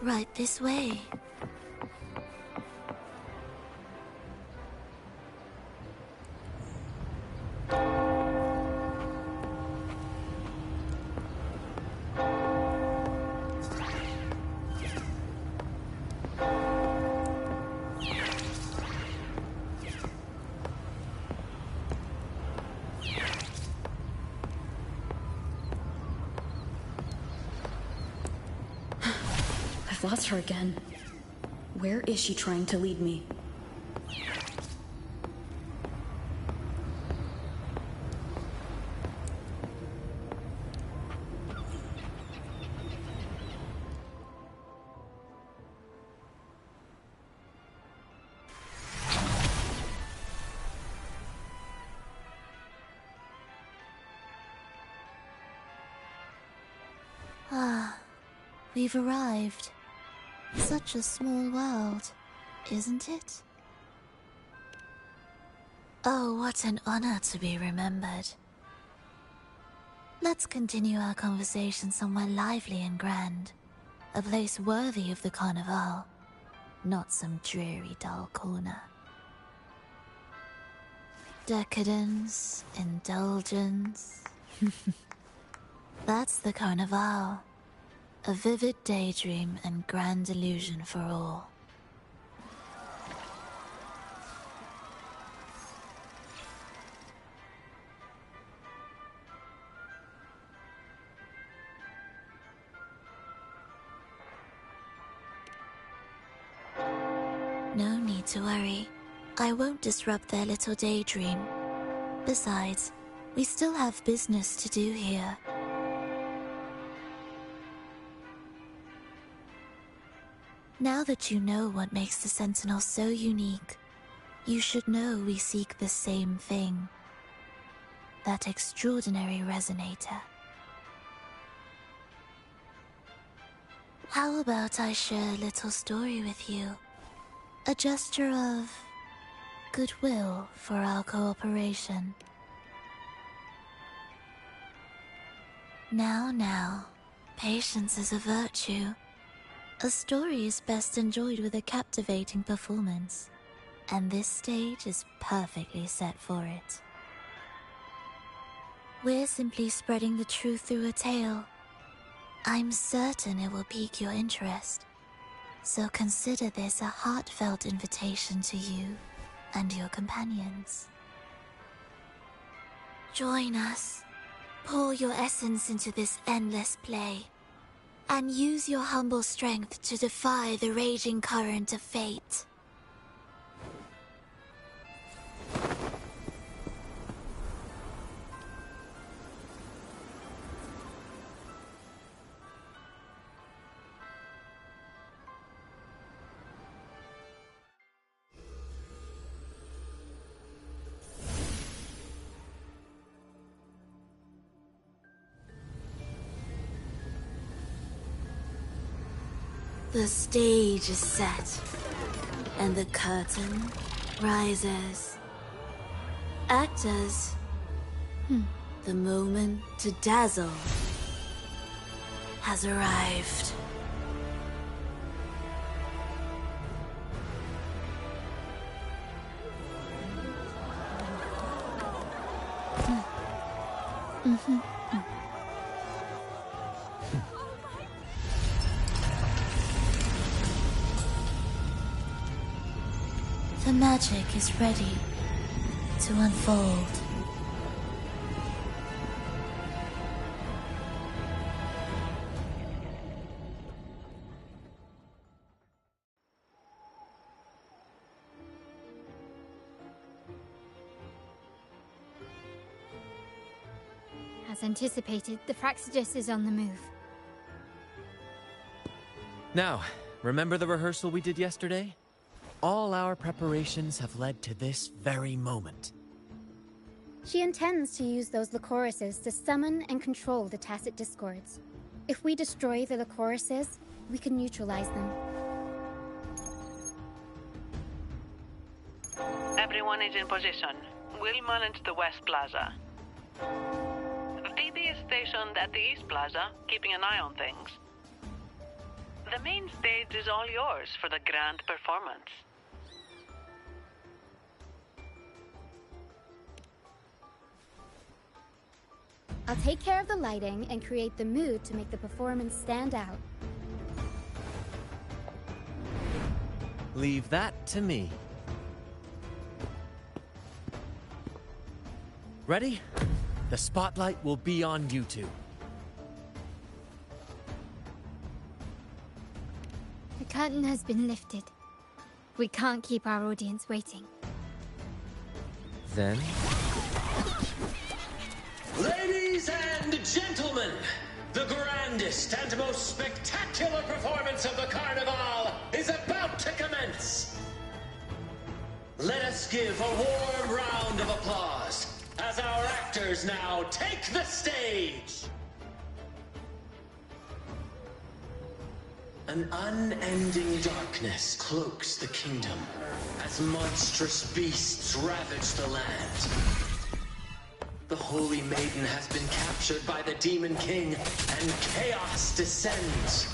Right this way. I've lost her again. Where is she trying to lead me? Ah, we've arrived. Such a small world, isn't it? Oh, what an honor to be remembered. Let's continue our conversation somewhere lively and grand. A place worthy of the Carnival, not some dreary, dull corner. Decadence, indulgence. That's the Carnival. A vivid daydream and grand illusion for all. No need to worry. I won't disrupt their little daydream. Besides, we still have business to do here. Now that you know what makes the Sentinel so unique, you should know we seek the same thing. That extraordinary resonator. How about I share a little story with you? A gesture of goodwill for our cooperation. Now, patience is a virtue. A story is best enjoyed with a captivating performance, and this stage is perfectly set for it. We're simply spreading the truth through a tale. I'm certain it will pique your interest, so consider this a heartfelt invitation to you and your companions. Join us. Pour your essence into this endless play. And use your humble strength to defy the raging current of fate. The stage is set, and the curtain rises. Actors, the moment to dazzle has arrived. The magic is ready to unfold. As anticipated, the Praxidus is on the move. Now, remember the rehearsal we did yesterday? All our preparations have led to this very moment. She intends to use those Lycorises to summon and control the Tacit Discords. If we destroy the Lycorises, we can neutralize them. Everyone is in position. We'll manage the West Plaza. Phoebe is stationed at the East Plaza, keeping an eye on things. The main stage is all yours for the grand performance. I'll take care of the lighting and create the mood to make the performance stand out. Leave that to me. Ready? The spotlight will be on you two. The curtain has been lifted. We can't keep our audience waiting. Then... Ladies and gentlemen, the grandest and most spectacular performance of the Carnival is about to commence. Let us give a warm round of applause as our actors now take the stage. An unending darkness cloaks the kingdom as monstrous beasts ravage the land. The Holy Maiden has been captured by the Demon King, and chaos descends.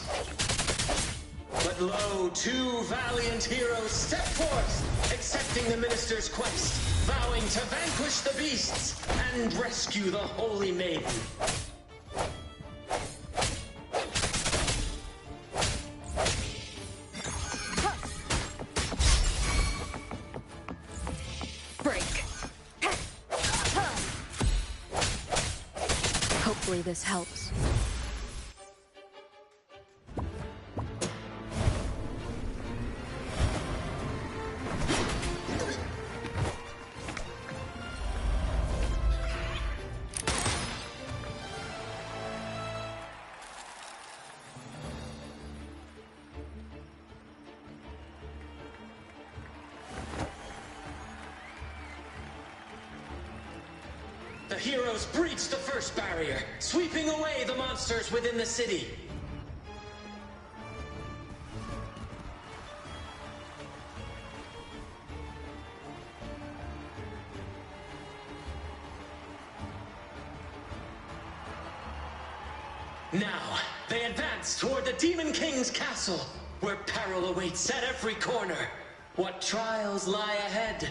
But lo, two valiant heroes step forth, accepting the minister's quest, vowing to vanquish the beasts and rescue the Holy Maiden. Hopefully this helps. The heroes breach the first barrier, sweeping away the monsters within the city. Now, they advance toward the Demon King's castle, where peril awaits at every corner. What trials lie ahead?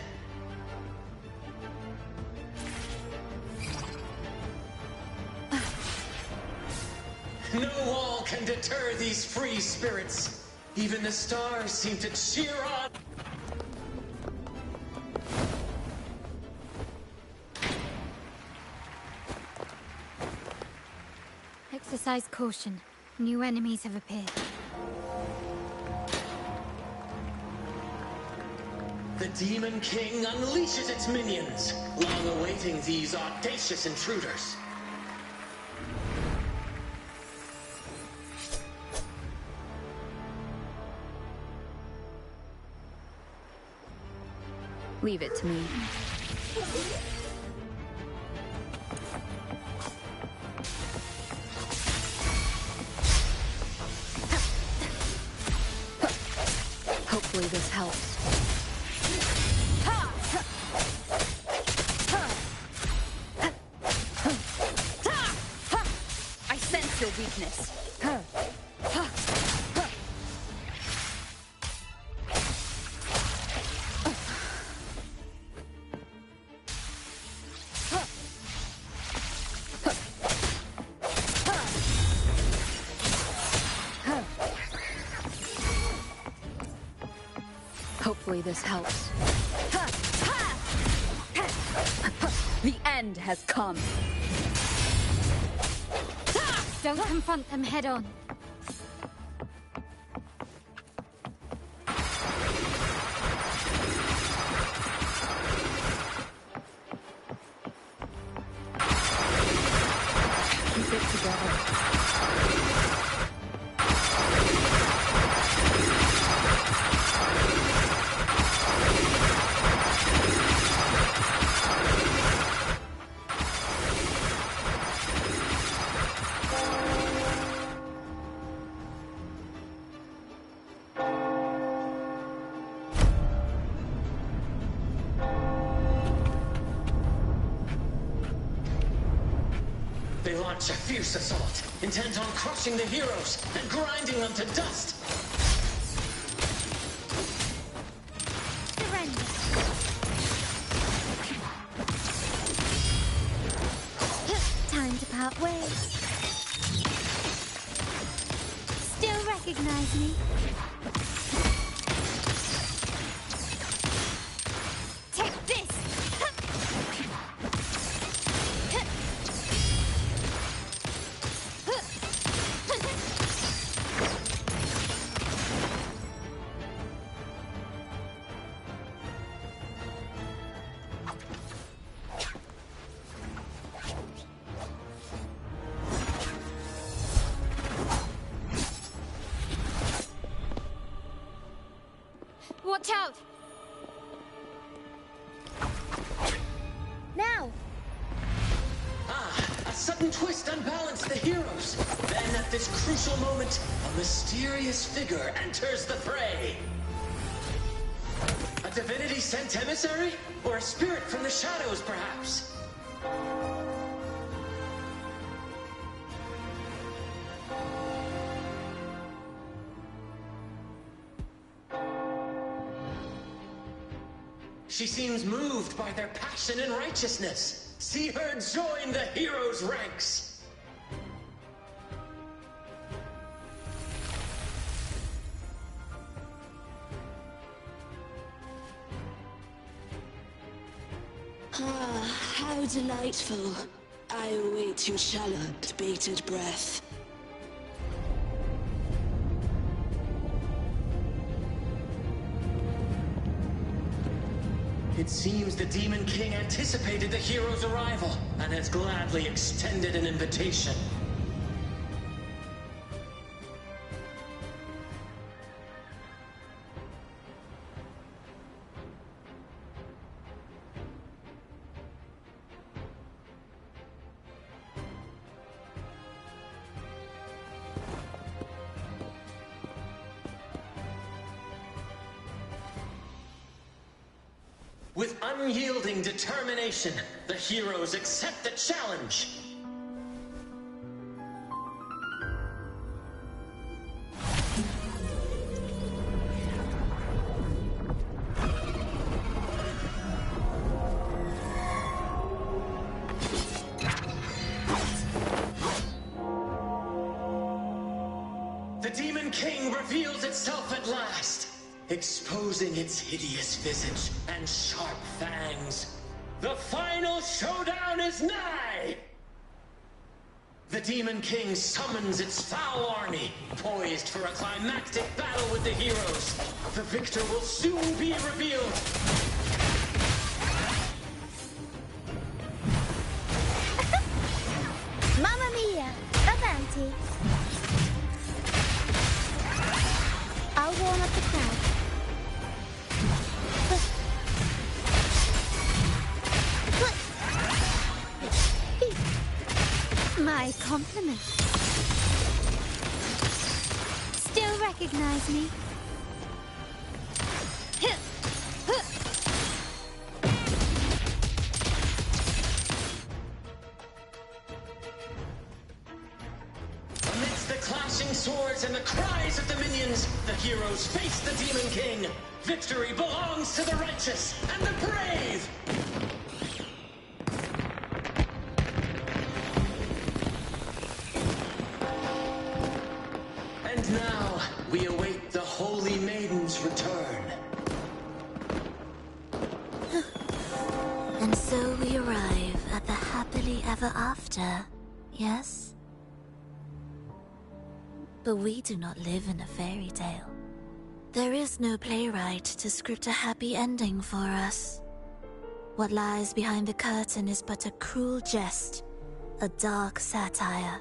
No wall can deter these free spirits. Even the stars seem to cheer on. Exercise caution. New enemies have appeared. The Demon King unleashes its minions, long awaiting these audacious intruders. Leave it to me. Hopefully this helps. I sense your weakness. Hopefully this helps. The end has come. Don't confront them head on. Keep it together. launch a fierce assault, intent on crushing the heroes and grinding them to dust. Surrender. Time to part ways. Still recognize me? Take this! Watch out! Now! A sudden twist unbalanced the heroes. Then at this crucial moment, a mysterious figure enters the fray. A divinity sent emissary? Or a spirit from the shadows, perhaps? She seems moved by their passion and righteousness. See her join the heroes' ranks. Ah, how delightful. I await your challenge, bated breath. It seems the Demon King anticipated the hero's arrival and has gladly extended an invitation. With unyielding determination, the heroes accept the challenge. The Demon King reveals itself at last, exposing its hideous visage and sharp fangs. The final showdown is nigh! The Demon King summons its foul army, poised for a climactic battle with the heroes. The victor will soon be revealed. Mamma mia! Avanti! I'll warm up the crowd. My compliments. Still recognize me? Amidst the clashing swords and the cries of the minions, the heroes face the Demon King. Victory belongs to the righteous and the brave! And now, we await the Holy Maiden's return. And so we arrive at the happily ever after, yes? But we do not live in a fairy tale. There is no playwright to script a happy ending for us. What lies behind the curtain is but a cruel jest, a dark satire.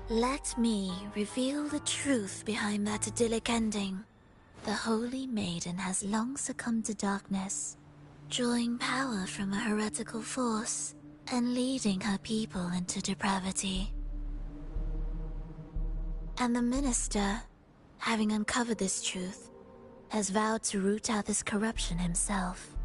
Let me reveal the truth behind that idyllic ending. The Holy Maiden has long succumbed to darkness, drawing power from a heretical force and leading her people into depravity. And the minister, having uncovered this truth, has vowed to root out this corruption himself.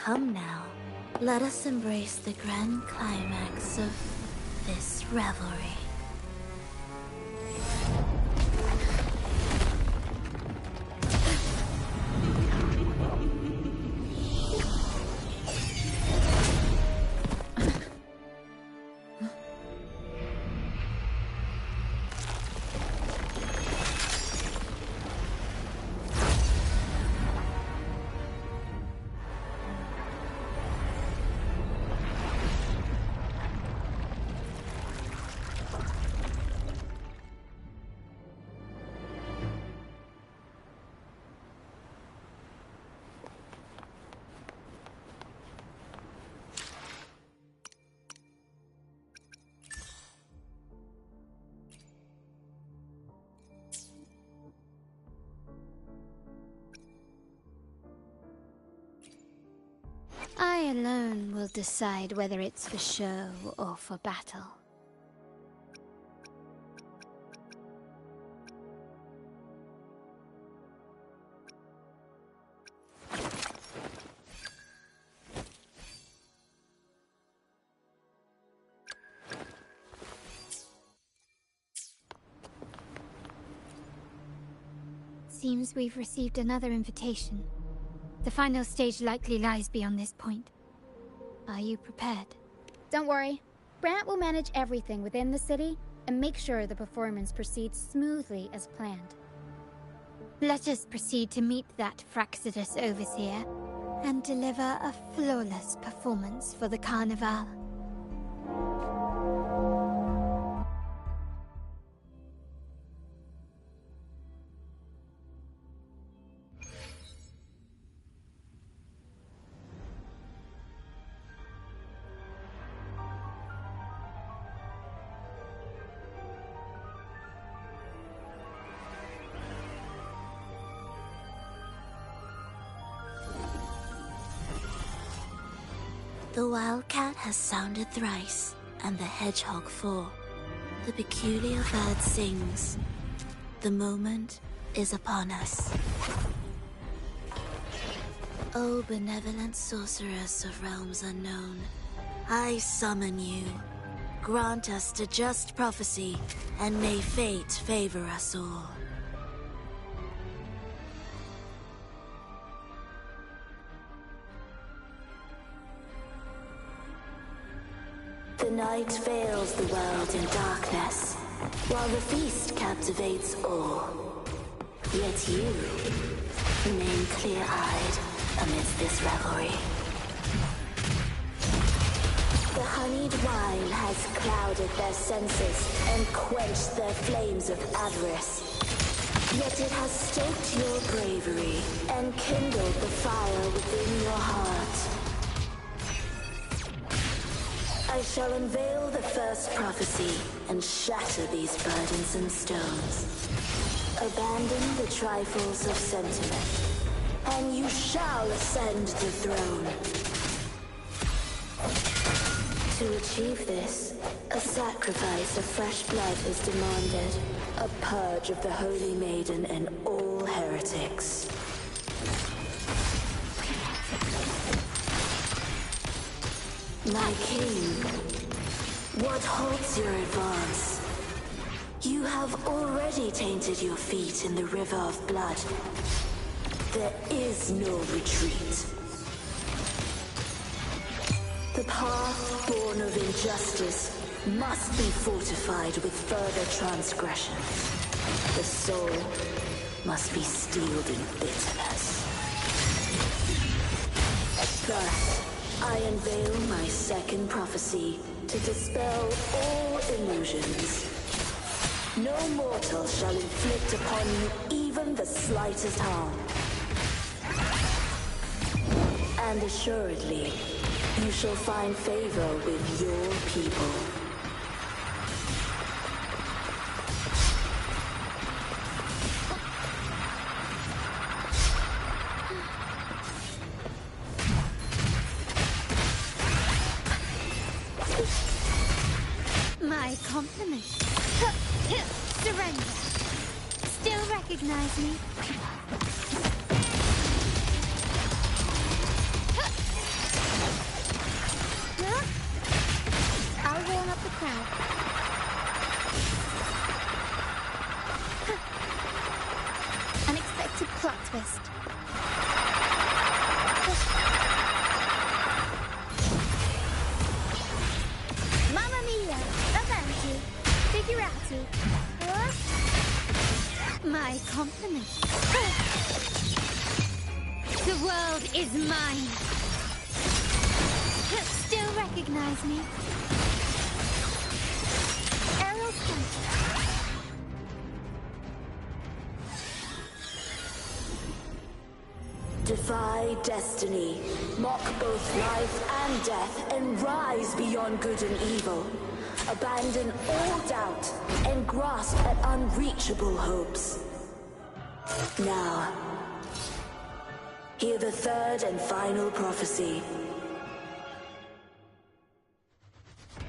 Come now, let us embrace the grand climax of this revelry. I alone will decide whether it's for show or for battle. Seems we've received another invitation. The final stage likely lies beyond this point. Are you prepared? Don't worry. Brant will manage everything within the city and make sure the performance proceeds smoothly as planned. Let us proceed to meet that Fraxidus overseer and deliver a flawless performance for the Carnival. The wildcat has sounded thrice, and the hedgehog four. The peculiar bird sings. The moment is upon us. O benevolent sorceress of realms unknown, I summon you. Grant us the just prophecy, and may fate favor us all. The night veils the world in darkness, while the feast captivates all. Yet you remain clear-eyed amidst this revelry. The honeyed wine has clouded their senses and quenched their flames of avarice. Yet it has stoked your bravery and kindled the fire within your heart. I shall unveil the first prophecy and shatter these burdensome stones. Abandon the trifles of sentiment, and you shall ascend the throne. To achieve this, a sacrifice of fresh blood is demanded, a purge of the Holy Maiden and all heretics. My king, what halts your advance? You have already tainted your feet in the river of blood. There is no retreat. The path born of injustice must be fortified with further transgressions. The soul must be steeled in bitterness. Thus, I unveil my second prophecy to dispel all illusions. No mortal shall inflict upon you even the slightest harm. And assuredly, you shall find favor with your people. My compliments. Surrender. Still recognize me? world is mine. Still recognize me? Aerial strength. Defy destiny, mock both life and death, and rise beyond good and evil. Abandon all doubt and grasp at unreachable hopes. Now, hear the third and final prophecy.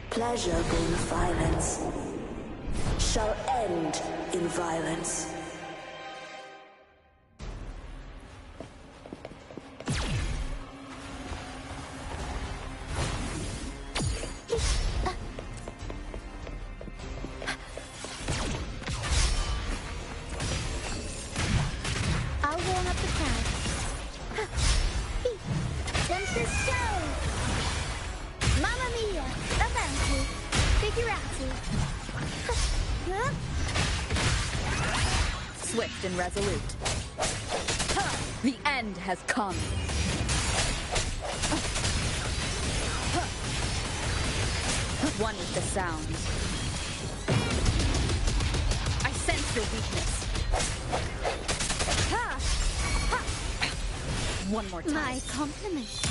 Pleasure born of violence shall end in violence. I'll warm up the crowd. Tempest show! Mamma mia! Avanti! Figurati! Swift and resolute. The end has come. One with the sound. I sense your weakness. One more time. My compliments.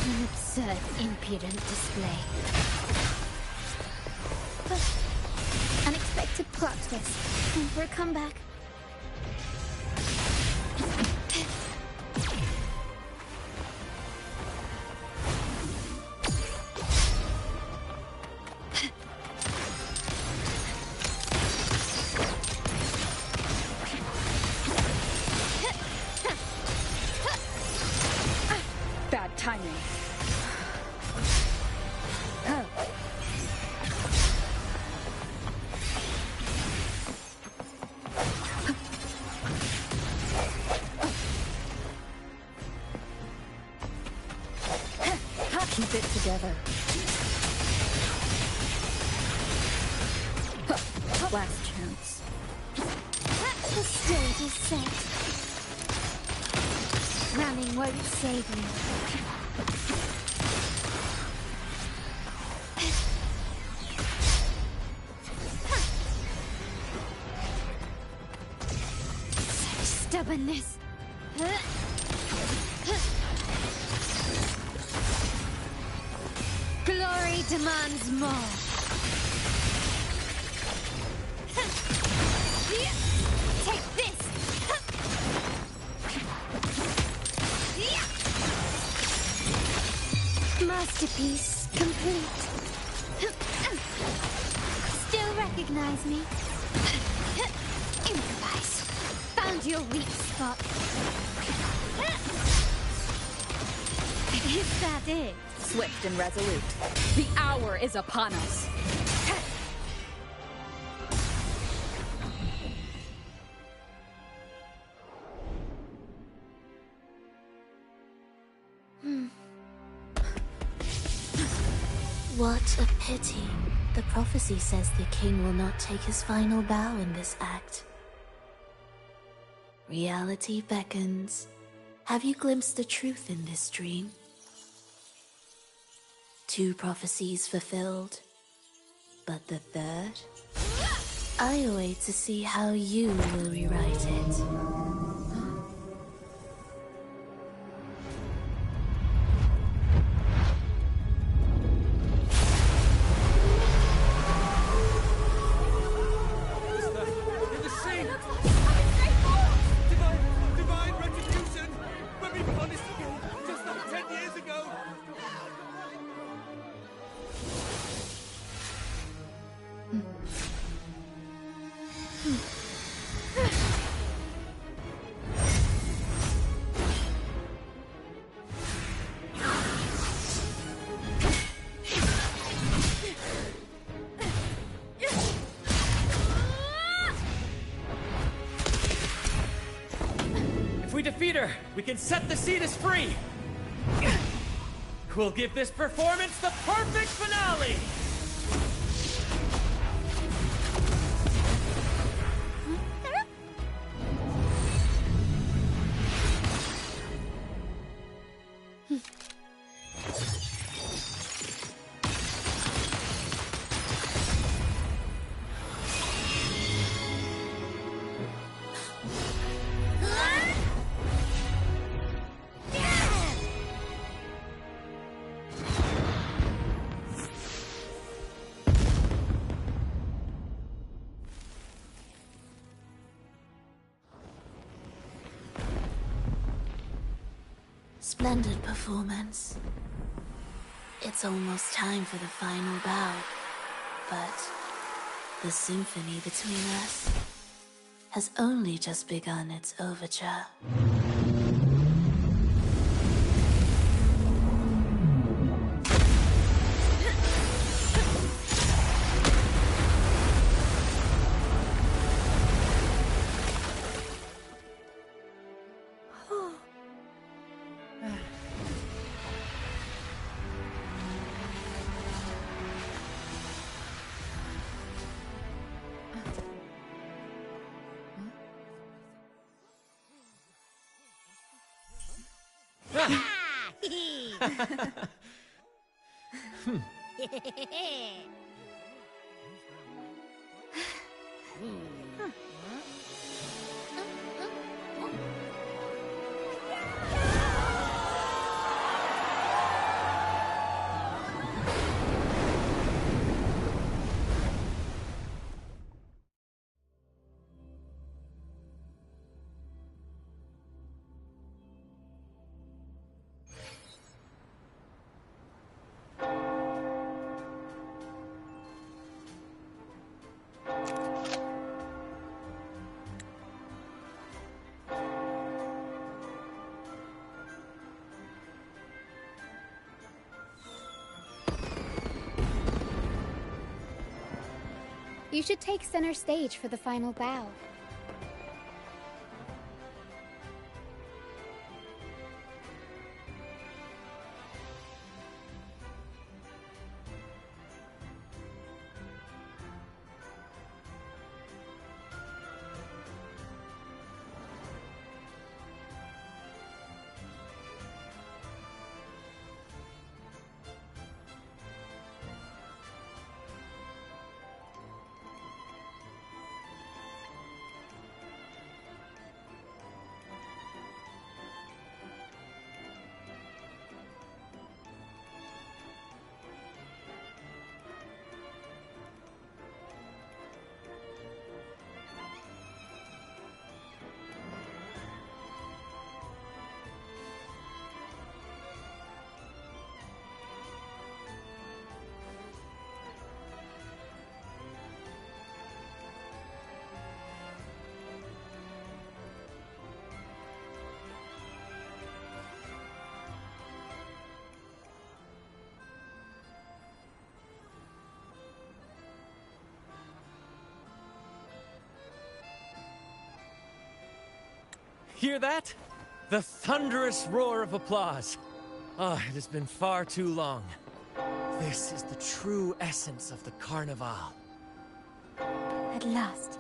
An absurd, impudent display. Unexpected plot twist. Time for a comeback. Bad timing. Keep it together. Last chance. The stage is set. Running won't save me. Such stubbornness. Glory demands more. Take this! Masterpiece complete. Still recognize me? Improvise. Found your weak spot. Is that it? Swift and resolute. The hour is upon us. What a pity. The prophecy says the king will not take his final bow in this act. Reality beckons. Have you glimpsed the truth in this dream? 2 prophecies fulfilled, but the third? I await to see how you will rewrite it. Divine retribution! When we punished you just like 10 years ago! If we defeat her, we can set the Cetus free! We'll give this performance the perfect finale! splendid performance. It's almost time for the final bow, but the symphony between us has only just begun its overture. You should take center stage for the final bow. Hear that? The thunderous roar of applause. Ah, it has been far too long. This is the true essence of the Carnival. At last,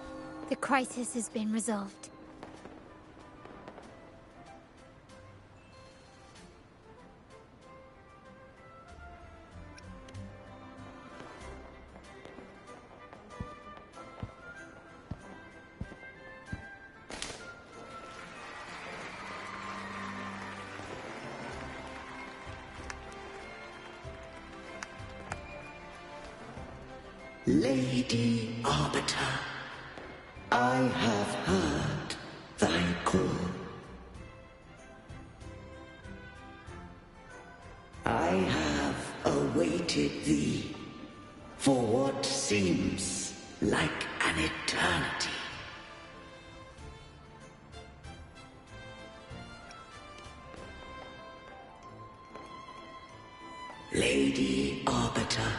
the crisis has been resolved. Lady Arbiter, I have heard thy call. I have awaited thee for what seems like an eternity. Lady Arbiter,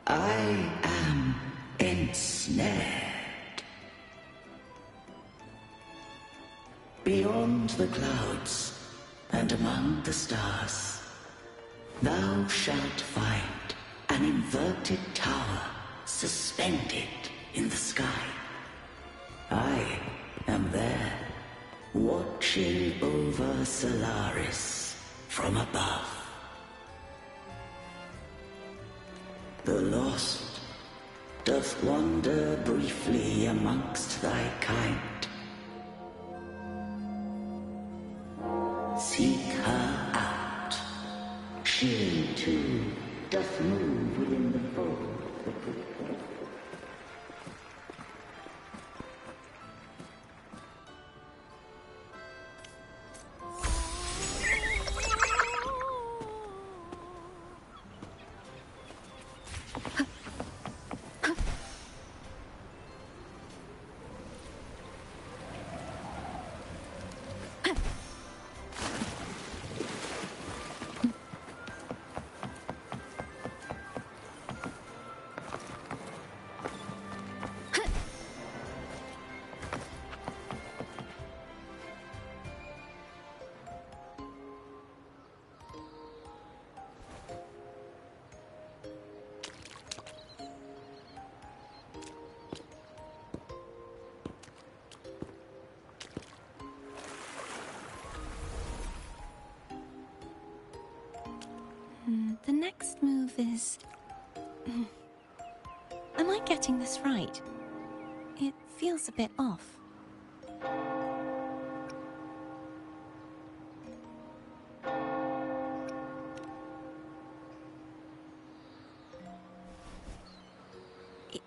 I am ensnared. Beyond the clouds and among the stars, thou shalt find an inverted tower suspended in the sky. I am there, watching over Solaris from above. The lost doth wander briefly amongst thy kind. Seek her out. She, too, doth move within the fold. the next move is... Am I getting this right? It feels a bit off.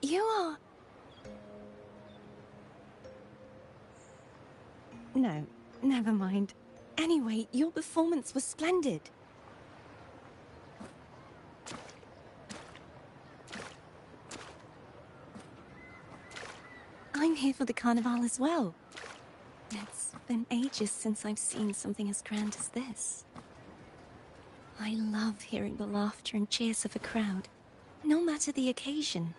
You are... No, never mind. Anyway, your performance was splendid. I'm here for the carnival as well. It's been ages since I've seen something as grand as this. I love hearing the laughter and cheers of a crowd, no matter the occasion.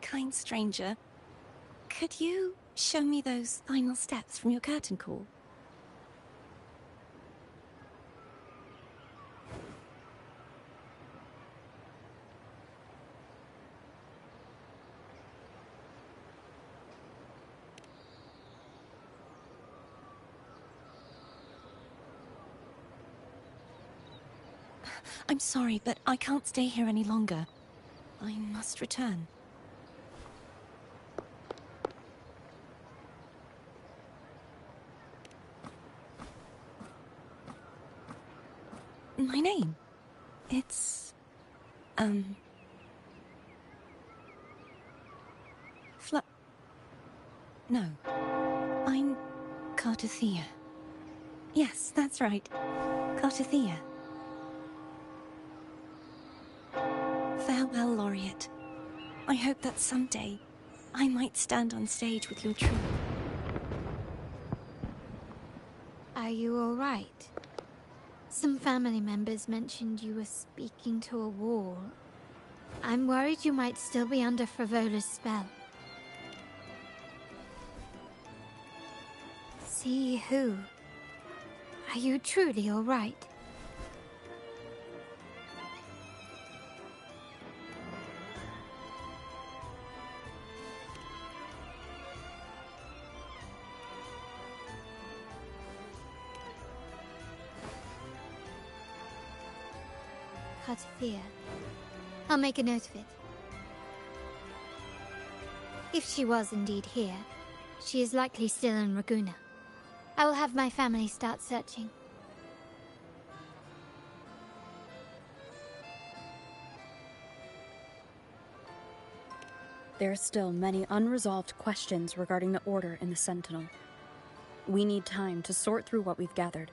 Kind stranger, could you show me those final steps from your curtain call? I'm sorry, but I can't stay here any longer. I must return. My name? It's... No. I'm... Cartothea. Yes, that's right. Cartothea. Farewell, Laureate. I hope that someday I might stand on stage with your troupe. Are you all right? Some family members mentioned you were speaking to a wall. I'm worried you might still be under Frivola's spell. See who? Are you truly all right? Cartothea. I'll make a note of it. If she was indeed here, she is likely still in Raguna. I will have my family start searching. There are still many unresolved questions regarding the Order and the Sentinel. We need time to sort through what we've gathered.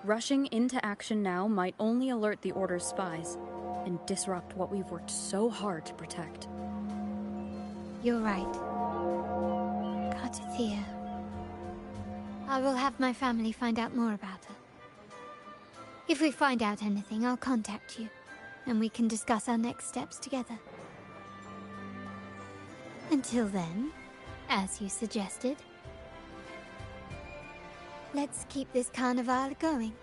Rushing into action now might only alert the Order's spies and disrupt what we've worked so hard to protect. You're right. Cartothea. I will have my family find out more about her. If we find out anything, I'll contact you, and we can discuss our next steps together. Until then, as you suggested, let's keep this carnival going.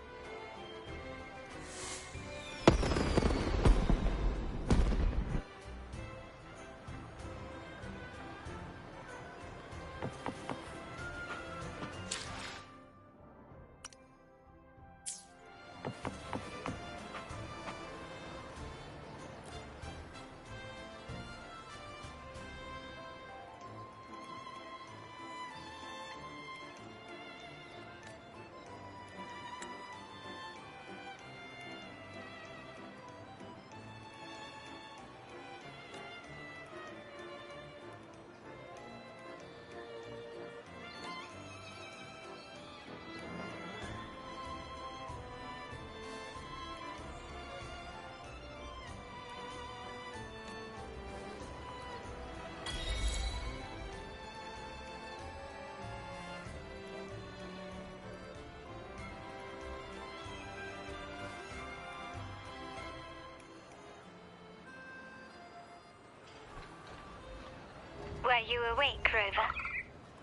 Were you awake, Rover?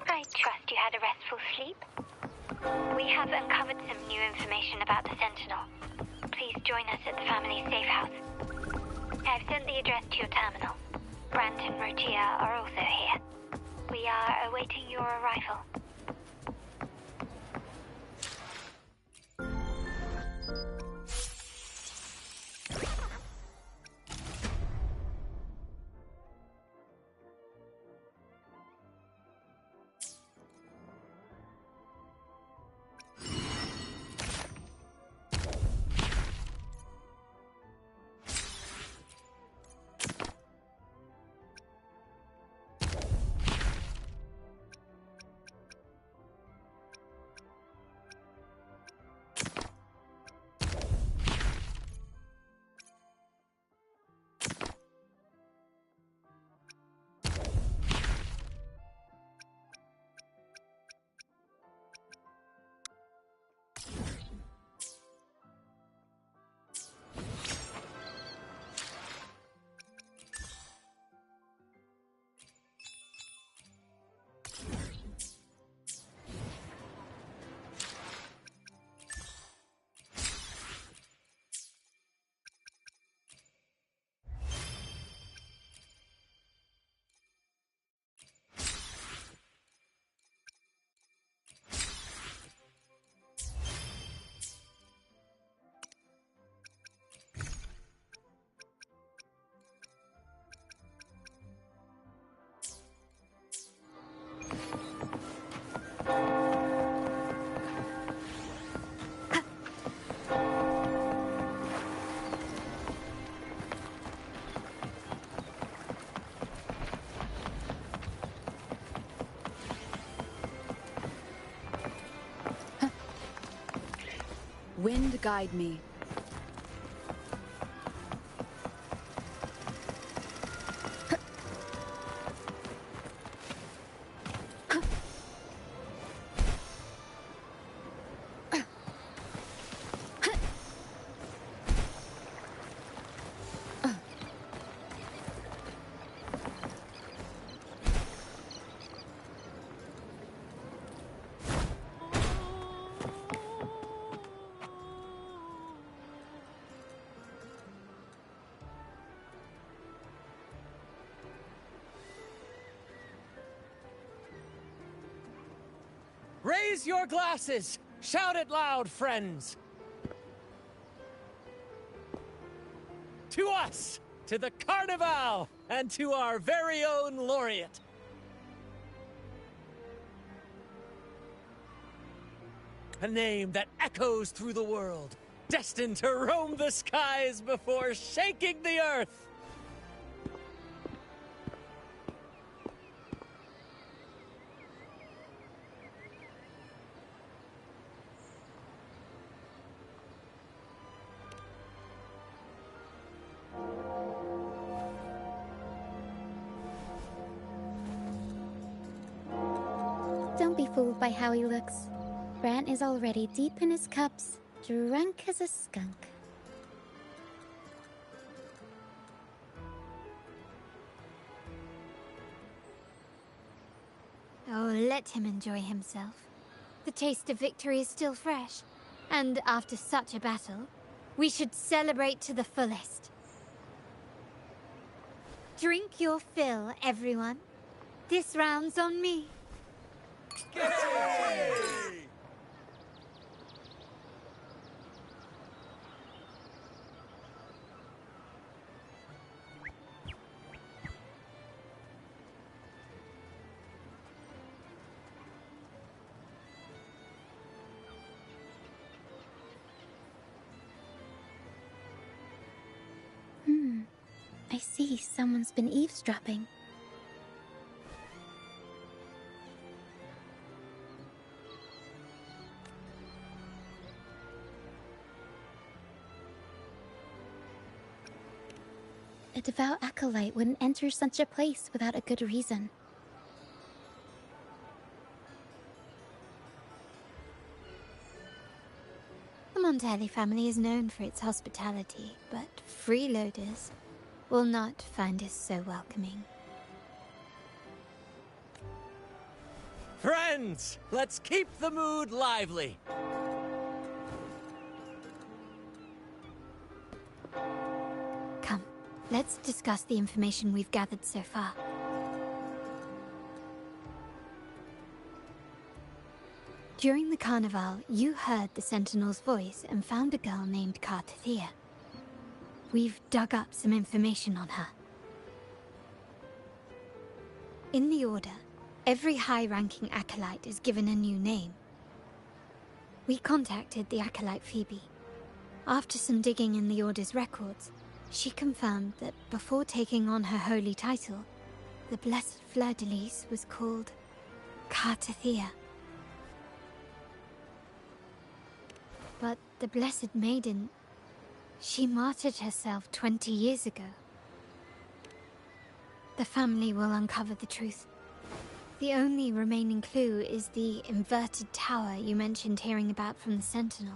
I trust you had a restful sleep. We have uncovered some new information about the Sentinel. Please join us at the family safe house. I've sent the address to your terminal. Brant and Rotia are also here. We are awaiting your arrival. Wind guide me. Raise your glasses! Shout it loud, friends! To us! To the Carnival! And to our very own laureate! A name that echoes through the world, destined to roam the skies before shaking the earth! Don't be fooled by how he looks. Brant is already deep in his cups, drunk as a skunk. Oh, let him enjoy himself. The taste of victory is still fresh, and after such a battle, we should celebrate to the fullest. Drink your fill, everyone. This round's on me. I see someone's been eavesdropping. A devout acolyte wouldn't enter such a place without a good reason. The Montelli family is known for its hospitality, but freeloaders will not find us so welcoming. Friends, let's keep the mood lively. Come, let's discuss the information we've gathered so far. During the carnival, you heard the Sentinel's voice and found a girl named Cartathea. We've dug up some information on her. In the Order, every high-ranking acolyte is given a new name. We contacted the acolyte Phoebe. After some digging in the Order's records, she confirmed that before taking on her holy title, the Blessed Fleur-de-Lis was called Cartathea. But the Blessed Maiden, she martyred herself 20 years ago. The family will uncover the truth. The only remaining clue is the inverted tower you mentioned hearing about from the Sentinel.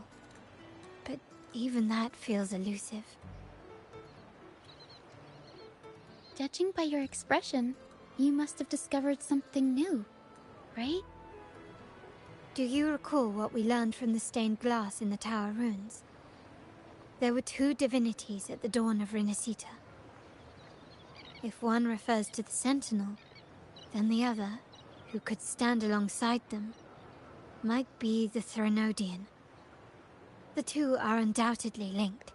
But even that feels elusive. Judging by your expression, you must have discovered something new, right? Do you recall what we learned from the stained glass in the tower ruins? There were two divinities at the dawn of Renacita. If one refers to the Sentinel, then the other, who could stand alongside them, might be the Threnodian. The two are undoubtedly linked,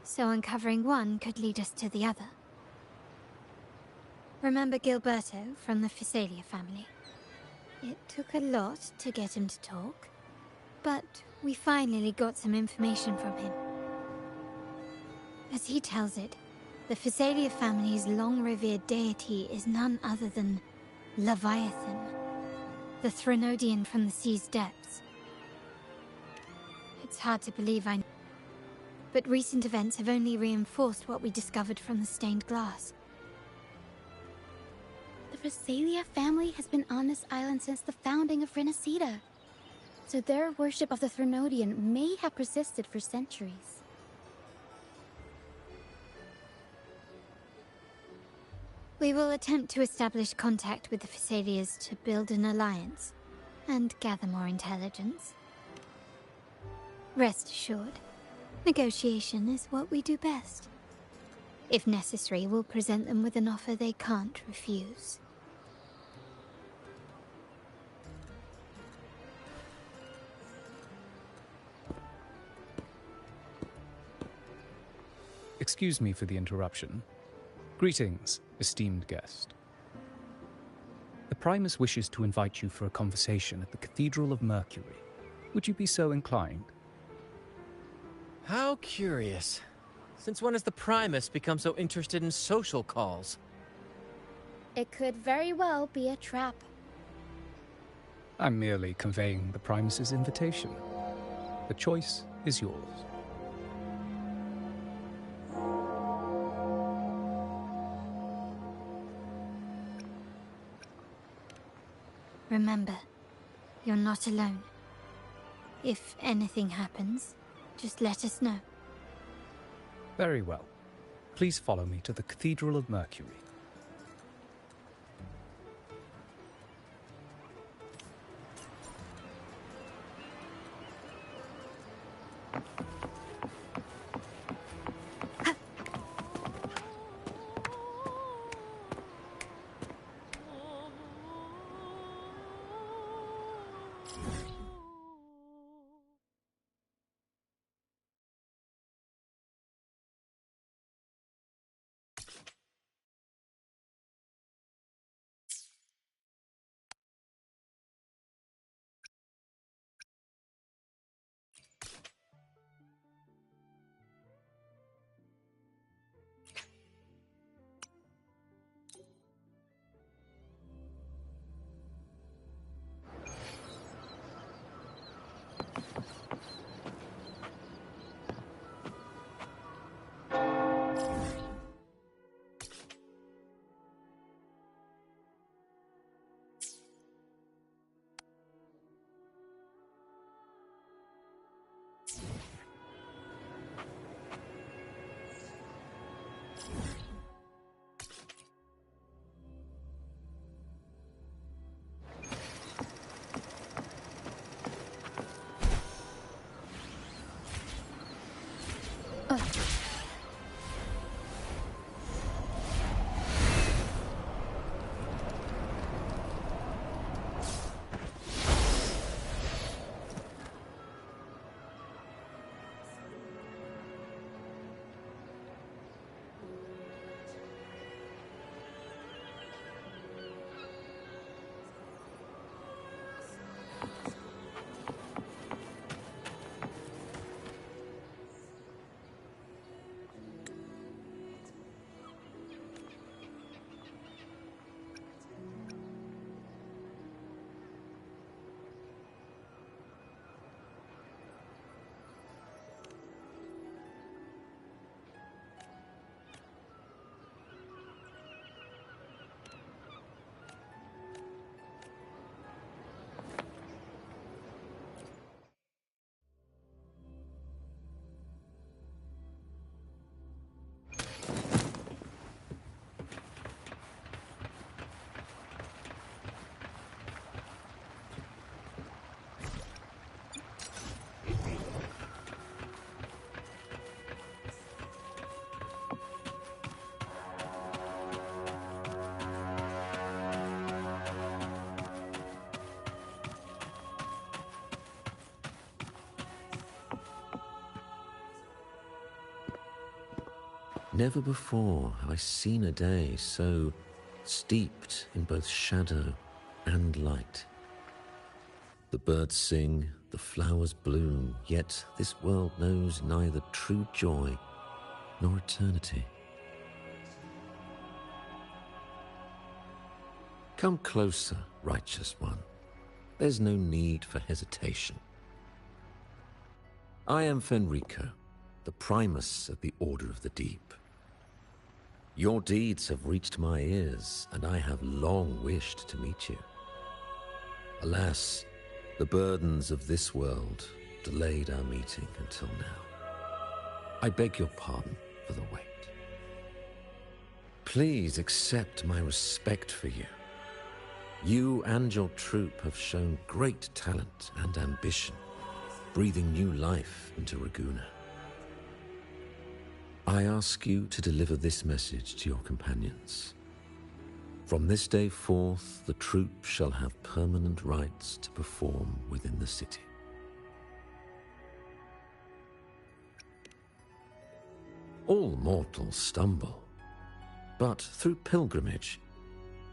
so uncovering one could lead us to the other. Remember Gilberto from the Physalia family? It took a lot to get him to talk, but we finally got some information from him. As he tells it, the Physalia family's long-revered deity is none other than Leviathan, the Threnodian from the sea's depths. It It's hard to believe I know. But recent events have only reinforced what we discovered from the stained glass. The Visalia family has been on this island since the founding of Renacida. So their worship of the Threnodian may have persisted for centuries. We will attempt to establish contact with the Visalias to build an alliance and gather more intelligence. Rest assured, negotiation is what we do best. If necessary, we'll present them with an offer they can't refuse. Excuse me for the interruption. Greetings, esteemed guest. The Primus wishes to invite you for a conversation at the Cathedral of Mercury. Would you be so inclined? How curious. Since when has the Primus become so interested in social calls? It could very well be a trap. I'm merely conveying the Primus's invitation. The choice is yours. Remember, you're not alone. If anything happens, just let us know. Very well. Please follow me to the Cathedral of Mercury. Never before have I seen a day so steeped in both shadow and light. The birds sing, the flowers bloom, yet this world knows neither true joy nor eternity. Come closer, righteous one. There's no need for hesitation. I am Fenrico, the Primus of the Order of the Deep. Your deeds have reached my ears, and I have long wished to meet you. Alas, the burdens of this world delayed our meeting until now. I beg your pardon for the wait. Please accept my respect for you. You and your troop have shown great talent and ambition, breathing new life into Raguna. I ask you to deliver this message to your companions. From this day forth, the troop shall have permanent rights to perform within the city. All mortals stumble, but through pilgrimage,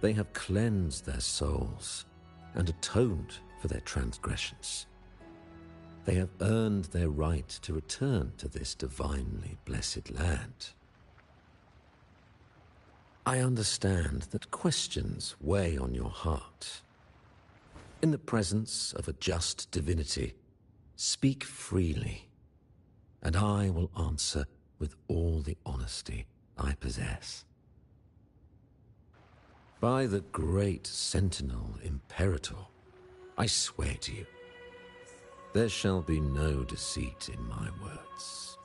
they have cleansed their souls and atoned for their transgressions. They have earned their right to return to this divinely blessed land. I understand that questions weigh on your heart. In the presence of a just divinity, speak freely, and I will answer with all the honesty I possess. By the great Sentinel Imperator, I swear to you, there shall be no deceit in my words.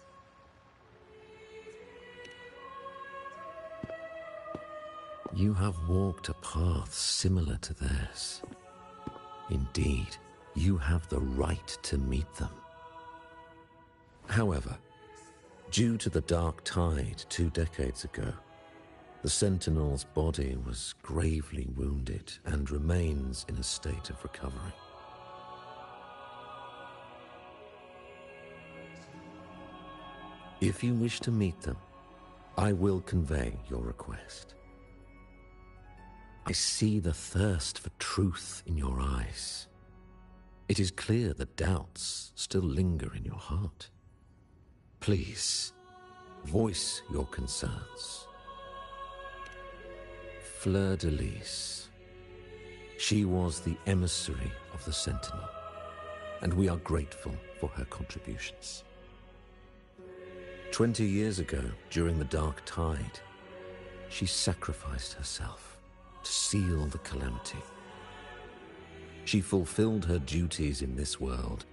You have walked a path similar to theirs. Indeed, you have the right to meet them. However, due to the Dark Tide 2 decades ago, the Sentinel's body was gravely wounded and remains in a state of recovery. If you wish to meet them, I will convey your request. I see the thirst for truth in your eyes. It is clear that doubts still linger in your heart. Please, voice your concerns. Fleur-de-Lis. She was the emissary of the Sentinel, and we are grateful for her contributions. 20 years ago, during the Dark Tide, she sacrificed herself to seal the calamity. She fulfilled her duties in this world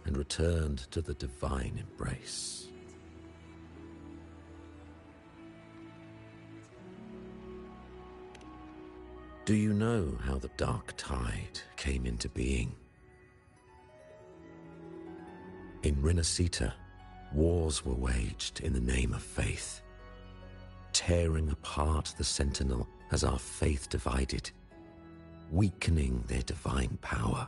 and returned to the divine embrace. Do you know how the Dark Tide came into being? In Renacita, wars were waged in the name of faith, tearing apart the Sentinel as our faith divided, weakening their divine power.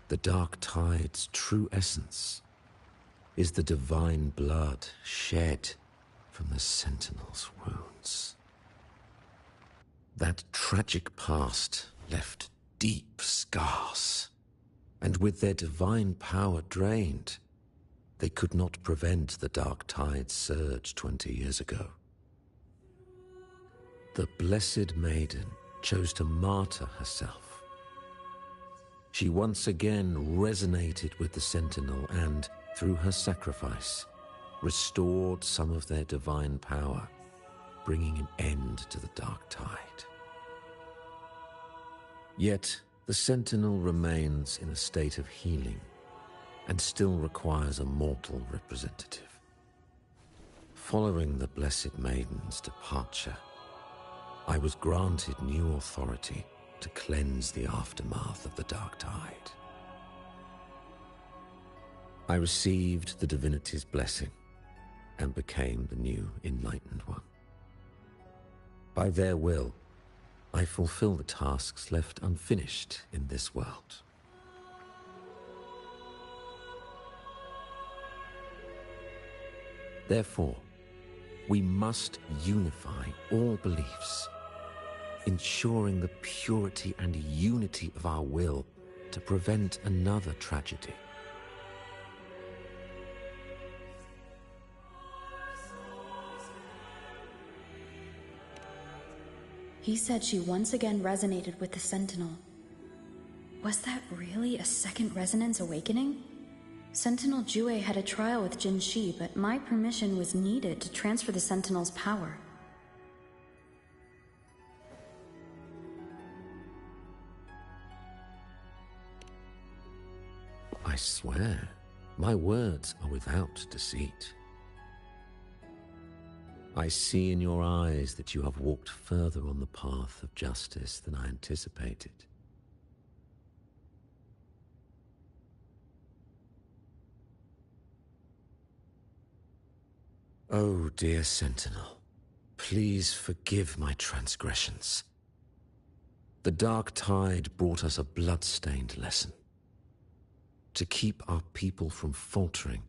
The Dark Tide's true essence is the divine blood shed from the Sentinel's wounds. That tragic past left deep scars, and with their divine power drained, they could not prevent the Dark Tide's surge 20 years ago. The Blessed Maiden chose to martyr herself. She once again resonated with the Sentinel and, through her sacrifice, restored some of their divine power, bringing an end to the Dark Tide. Yet, the Sentinel remains in a state of healing and still requires a mortal representative. Following the Blessed Maiden's departure, I was granted new authority to cleanse the aftermath of the Dark Tide. I received the divinity's blessing and became the new Enlightened One. By their will, I fulfill the tasks left unfinished in this world. Therefore, we must unify all beliefs, ensuring the purity and unity of our will to prevent another tragedy. He said she once again resonated with the Sentinel. Was that really a second resonance awakening? Sentinel Jue had a trial with Jin Shi, but my permission was needed to transfer the Sentinel's power. I swear, my words are without deceit. I see in your eyes that you have walked further on the path of justice than I anticipated. Oh, dear Sentinel, please forgive my transgressions. The dark tide brought us a blood-stained lesson. To keep our people from faltering,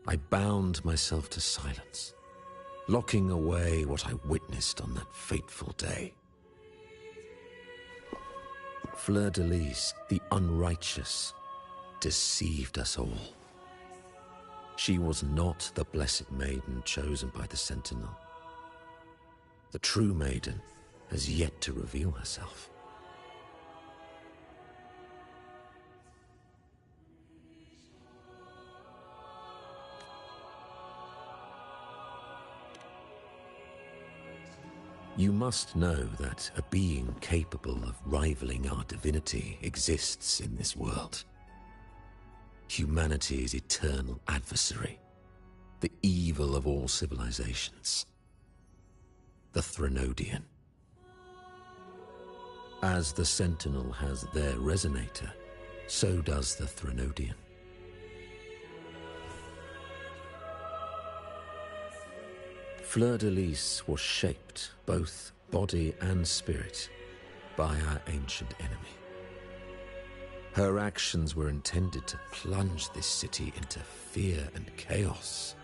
I bound myself to silence, locking away what I witnessed on that fateful day. Fleur-de-Lis, the unrighteous, deceived us all. She was not the blessed maiden chosen by the Sentinel. The true maiden has yet to reveal herself. You must know that a being capable of rivaling our divinity exists in this world. Humanity's eternal adversary, the evil of all civilizations, the Threnodian. As the Sentinel has their resonator, so does the Threnodian. Fleur-de-Lis was shaped, both body and spirit, by our ancient enemy. Her actions were intended to plunge this city into fear and chaos.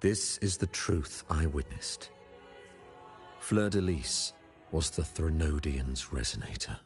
This is the truth I witnessed. Fleur-de-Lis was the Threnodian's resonator.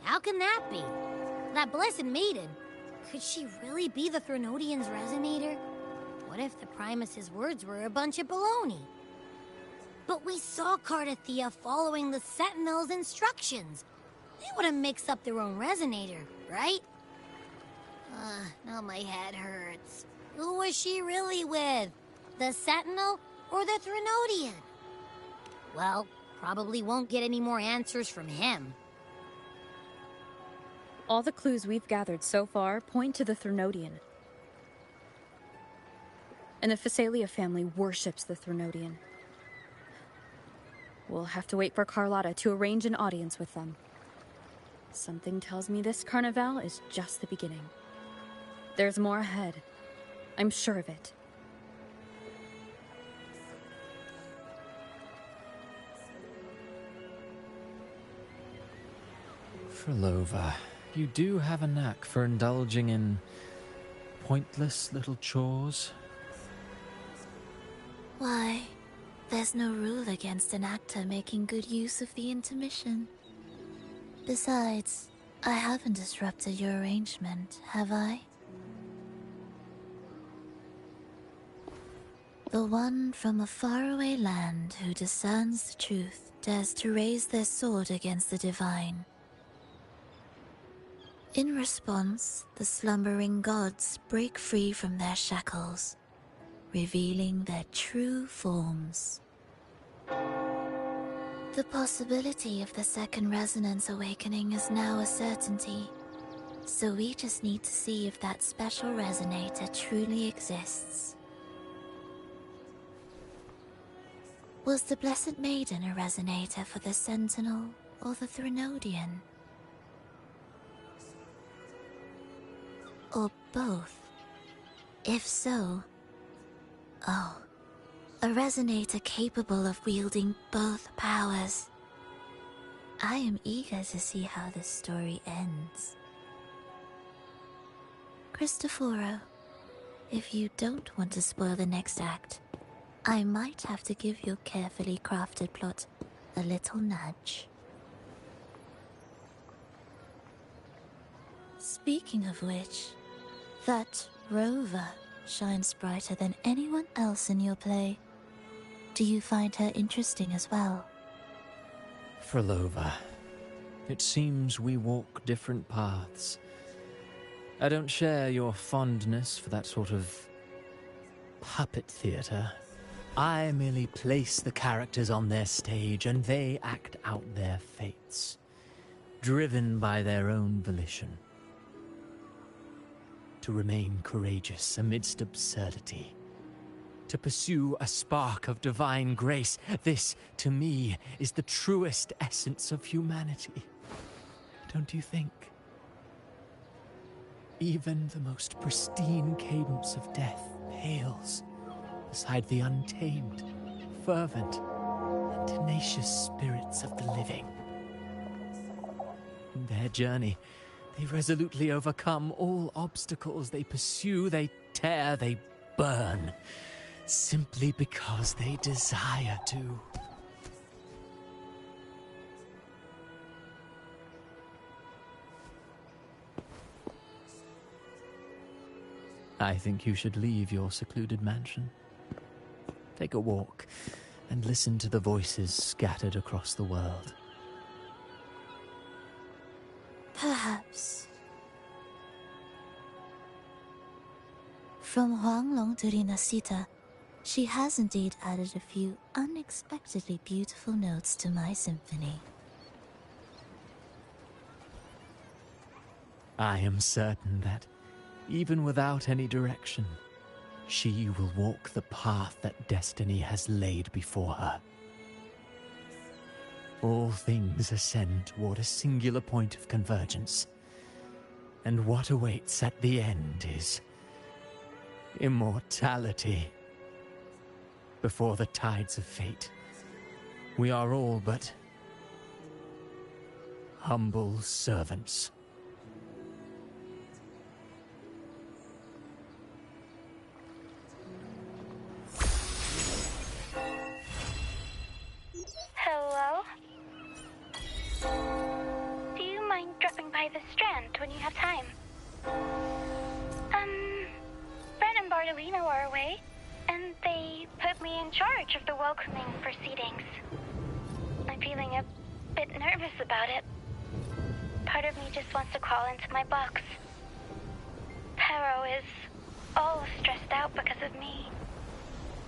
How can that be? That blessed maiden, could she really be the Threnodian's resonator? What if the Primus's words were a bunch of baloney? But we saw Cardathia following the Sentinel's instructions. They wouldn't mix up their own resonator, right? Now my head hurts. Who was she really with? The Sentinel or the Threnodian? Well, probably won't get any more answers from him. All the clues we've gathered so far point to the Threnodian. And the Phasalia family worships the Threnodian. We'll have to wait for Carlotta to arrange an audience with them. Something tells me this carnival is just the beginning. There's more ahead. I'm sure of it. Frolova, you do have a knack for indulging in pointless little chores. Why, there's no rule against an actor making good use of the intermission. Besides, I haven't disrupted your arrangement, have I? The one from a faraway land who discerns the truth dares to raise their sword against the divine. In response, the slumbering gods break free from their shackles, revealing their true forms. The possibility of the second resonance awakening is now a certainty, so we just need to see if that special resonator truly exists. Was the Blessed Maiden a resonator for the Sentinel or the Threnodian? Or both? If so... Oh, a resonator capable of wielding both powers. I am eager to see how this story ends. Cristoforo, if you don't want to spoil the next act, I might have to give your carefully crafted plot a little nudge. Speaking of which, that rover shines brighter than anyone else in your play. Do you find her interesting as well? Frolova, it seems we walk different paths. I don't share your fondness for that sort of puppet theater. I merely place the characters on their stage and they act out their fates, driven by their own volition. To remain courageous amidst absurdity. To pursue a spark of divine grace. This, to me, is the truest essence of humanity. Don't you think? Even the most pristine cadence of death pales beside the untamed, fervent, and tenacious spirits of the living. In their journey, they resolutely overcome all obstacles. They pursue, they tear, they burn, simply because they desire to. I think you should leave your secluded mansion. Take a walk and listen to the voices scattered across the world. Perhaps. From Huanglong to Rinasita, she has indeed added a few unexpectedly beautiful notes to my symphony. I am certain that, even without any direction, she will walk the path that destiny has laid before her. All things ascend toward a singular point of convergence, and what awaits at the end is immortality. Before the tides of fate, we are all but humble servants. Hello? Do you mind dropping by the Strand when you have time? Fred and Bartolino are away, and they put me in charge of the welcoming proceedings. I'm feeling a bit nervous about it. Part of me just wants to crawl into my box. Pero is all stressed out because of me.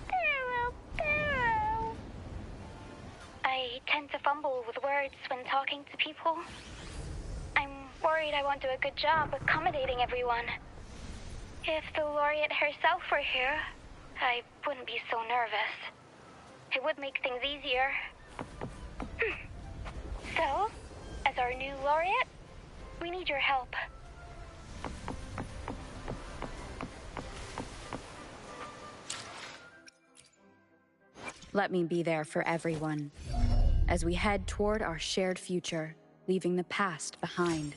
Pero. I tend to fumble with words when talking to people. I'm worried I won't do a good job accommodating everyone. If the laureate herself were here, I wouldn't be so nervous. It would make things easier. So, as our new laureate, we need your help. Let me be there for everyone, as we head toward our shared future, leaving the past behind.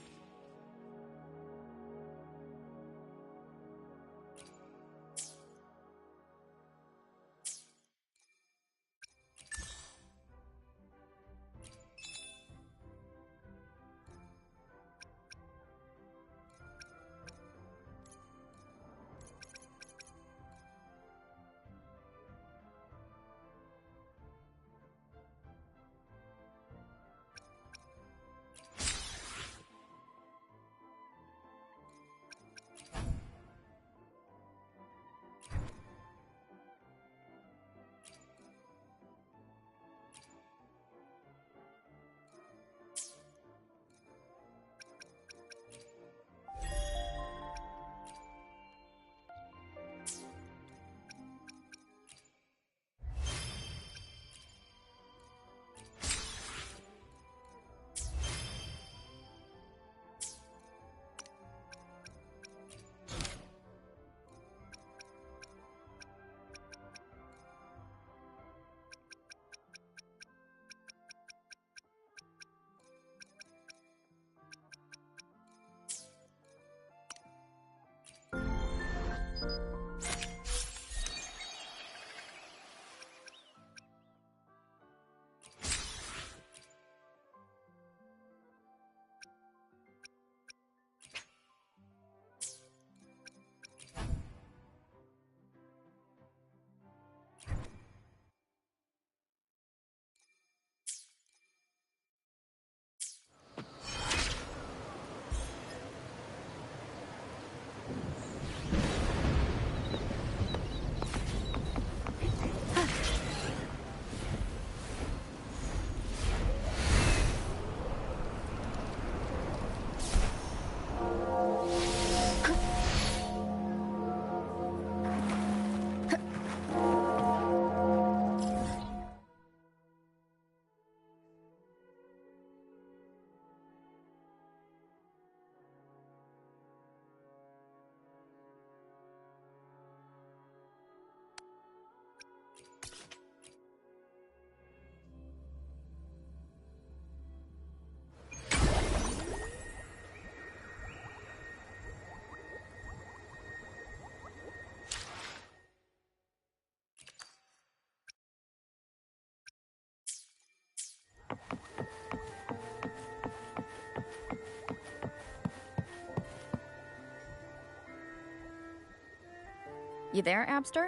You there, Abster?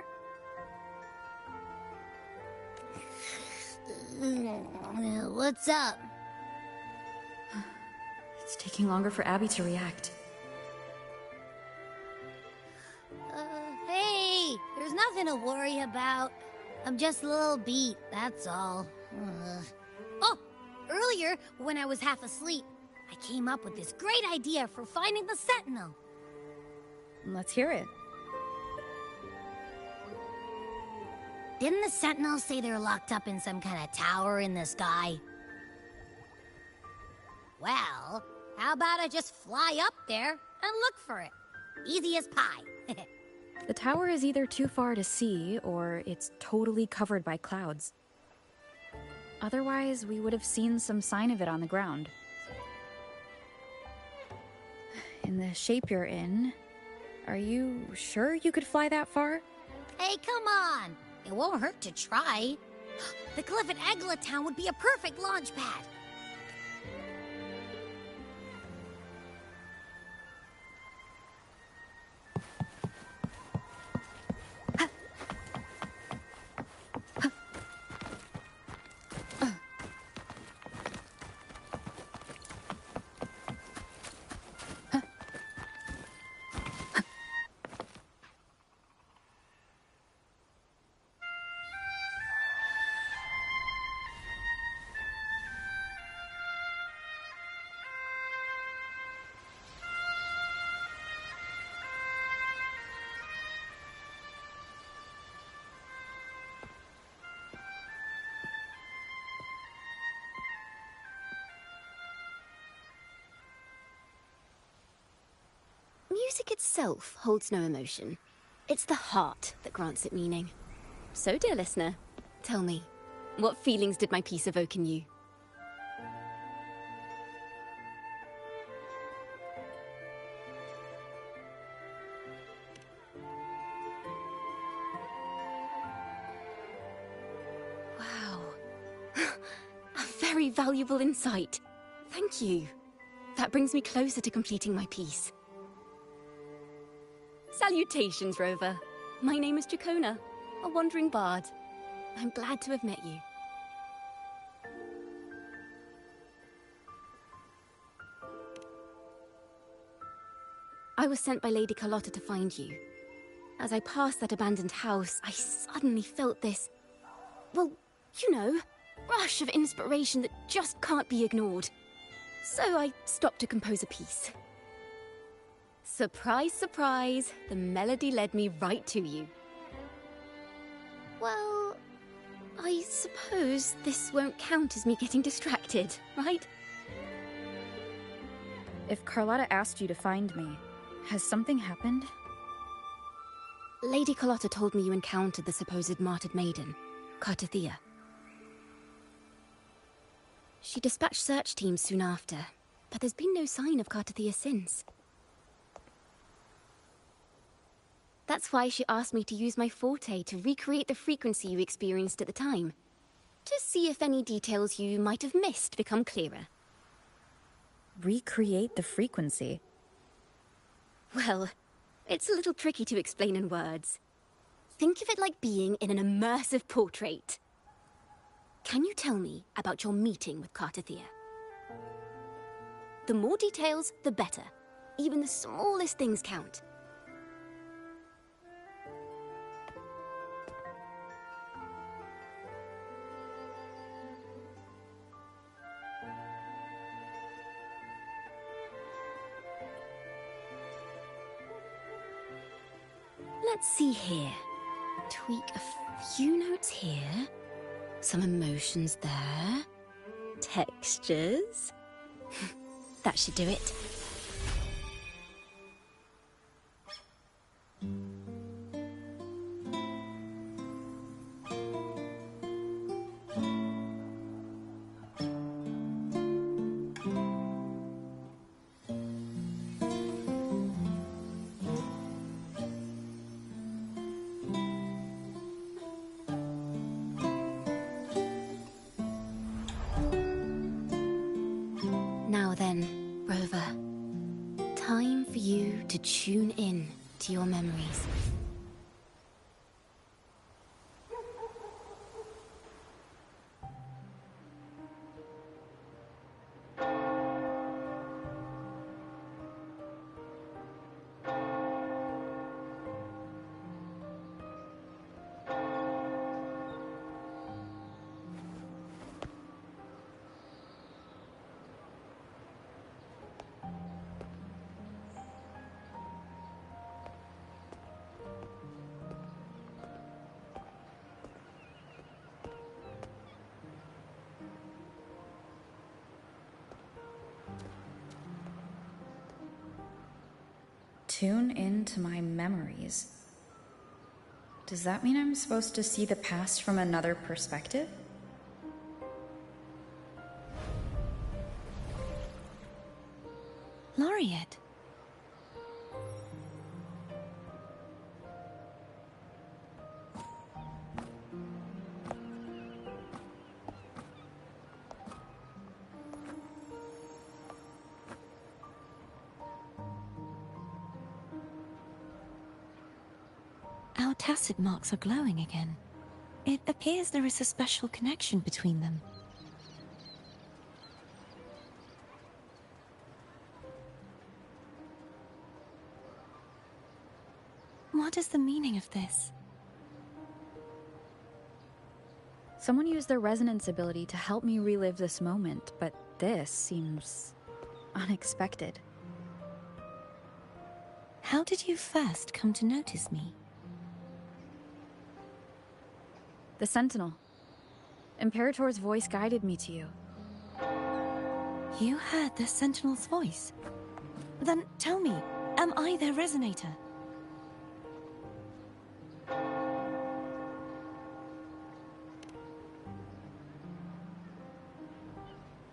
What's up? It's taking longer for Abby to react. Hey, there's nothing to worry about. I'm just a little beat, that's all. Oh, earlier, when I was half asleep, I came up with this great idea for finding the Sentinel. Let's hear it. Didn't the Sentinels say they're locked up in some kind of tower in the sky? Well, how about I just fly up there and look for it? Easy as pie. The tower is either too far to see, or it's totally covered by clouds. Otherwise, we would have seen some sign of it on the ground. In the shape you're in, are you sure you could fly that far? Hey, come on! It won't hurt to try. The cliff at Egla Town would be a perfect launch pad. Music itself holds no emotion. It's the heart that grants it meaning. So, dear listener, tell me, what feelings did my piece evoke in you? Wow. A very valuable insight. Thank you. That brings me closer to completing my piece. Salutations, Rover. My name is Jacona, a wandering bard. I'm glad to have met you. I was sent by Lady Carlotta to find you. As I passed that abandoned house, I suddenly felt this, well, you know, rush of inspiration that just can't be ignored. So I stopped to compose a piece. Surprise, surprise, the melody led me right to you. Well, I suppose this won't count as me getting distracted, right? If Carlotta asked you to find me, has something happened? Lady Carlotta told me you encountered the supposed martyred maiden, Cartathea. She dispatched search teams soon after, but there's been no sign of Cartathea since. That's why she asked me to use my forte to recreate the frequency you experienced at the time, to see if any details you might have missed become clearer. Recreate the frequency? Well, it's a little tricky to explain in words. Think of it like being in an immersive portrait. Can you tell me about your meeting with Cartathea? The more details, the better. Even the smallest things count. Let's see here. Tweak a few notes here. Some emotions there. Textures. That should do it. to tune in to your memories. Tune into my memories. Does that mean I'm supposed to see the past from another perspective? Laureate. Our tacit marks are glowing again. It appears there is a special connection between them. What is the meaning of this? Someone used their resonance ability to help me relive this moment, but this seems unexpected. How did you first come to notice me? The Sentinel. Imperator's voice guided me to you. You heard the Sentinel's voice? Then tell me, am I their resonator?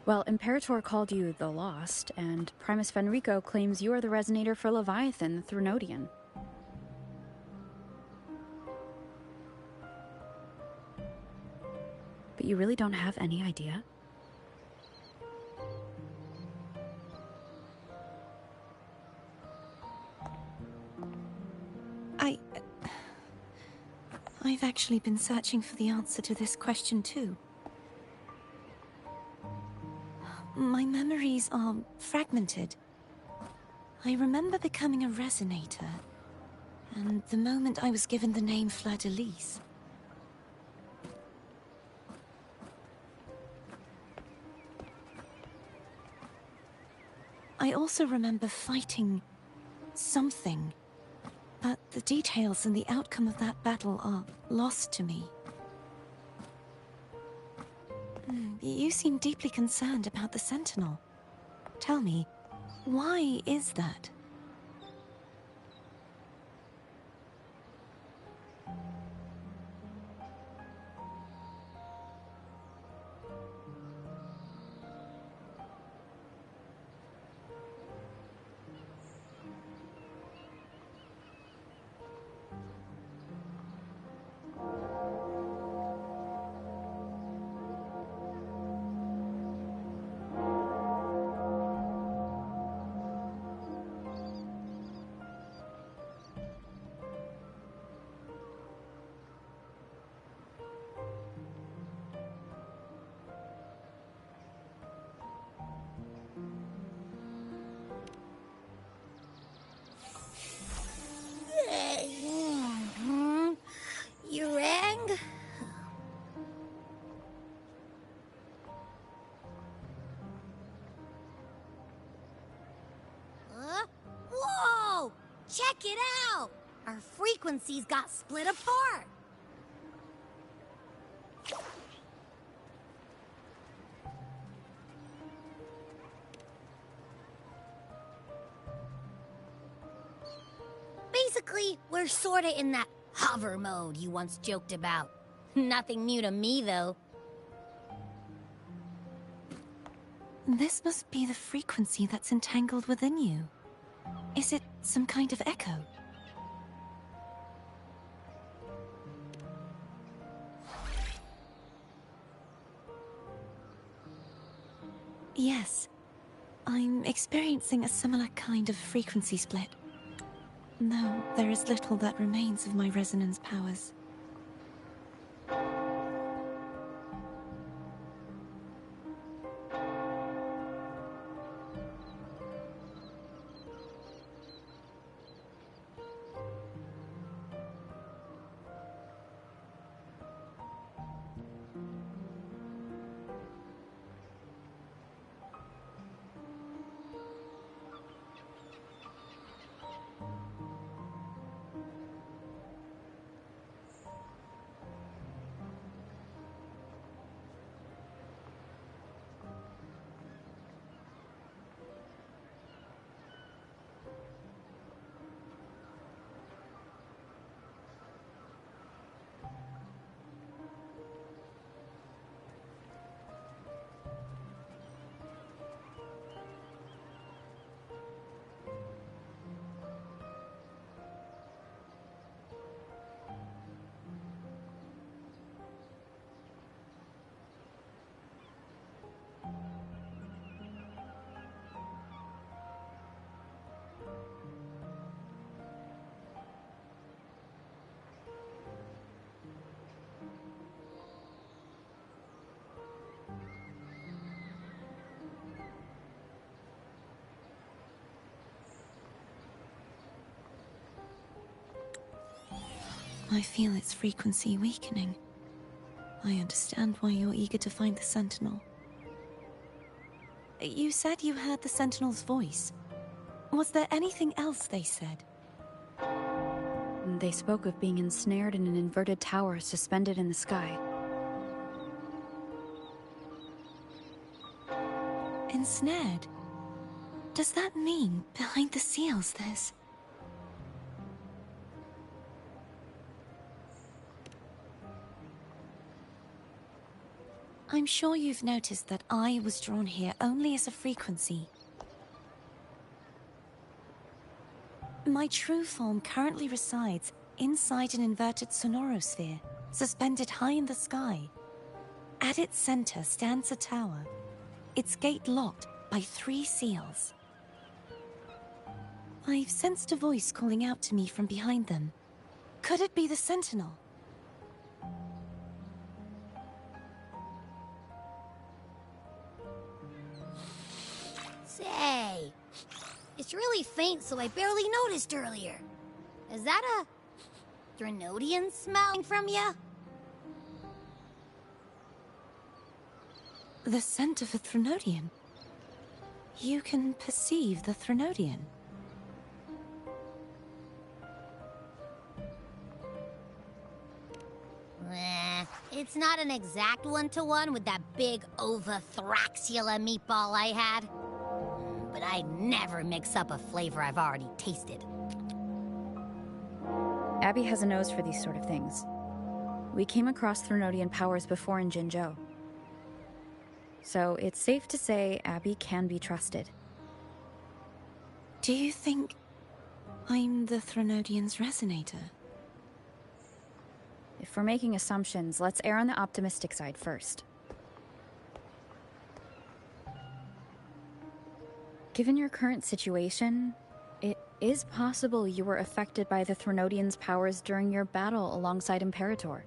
Well, Imperator called you the Lost, and Primus Fenrico claims you are the resonator for Leviathan, the Threnodian. But you really don't have any idea? I've actually been searching for the answer to this question too. My memories are fragmented. I remember becoming a resonator, and the moment I was given the name Fleur-de-Lis. I also remember fighting something, but the details and the outcome of that battle are lost to me. You seem deeply concerned about the Sentinel. Tell me, why is that? You rang? Whoa! Check it out! Our frequencies got split apart! Basically, we're sorta in that hover mode you once joked about. Nothing new to me, though. This must be the frequency that's entangled within you. Is it some kind of echo? Yes. I'm experiencing a similar kind of frequency split. No, there is little that remains of my resonance powers. I feel its frequency weakening. I understand why you're eager to find the Sentinel. You said you heard the Sentinel's voice. Was there anything else they said? They spoke of being ensnared in an inverted tower suspended in the sky. Ensnared? Does that mean behind the seals there's... I'm sure you've noticed that I was drawn here only as a frequency. My true form currently resides inside an inverted sonorosphere, suspended high in the sky. At its center stands a tower, its gate locked by 3 seals. I've sensed a voice calling out to me from behind them. Could it be the Sentinel? Say, it's really faint, so I barely noticed earlier. Is that a Threnodian smelling from you? The scent of a Threnodian? You can perceive the Threnodian? It's not an exact one-to-one with that big Ovathraxula meatball I had. But I never mix up a flavor I've already tasted. Abby has a nose for these sort of things. We came across Threnodian powers before in Jinzhou. So it's safe to say Abby can be trusted. Do you think I'm the Threnodian's resonator? If we're making assumptions, let's err on the optimistic side first. Given your current situation, it is possible you were affected by the Threnodian's powers during your battle alongside Imperator.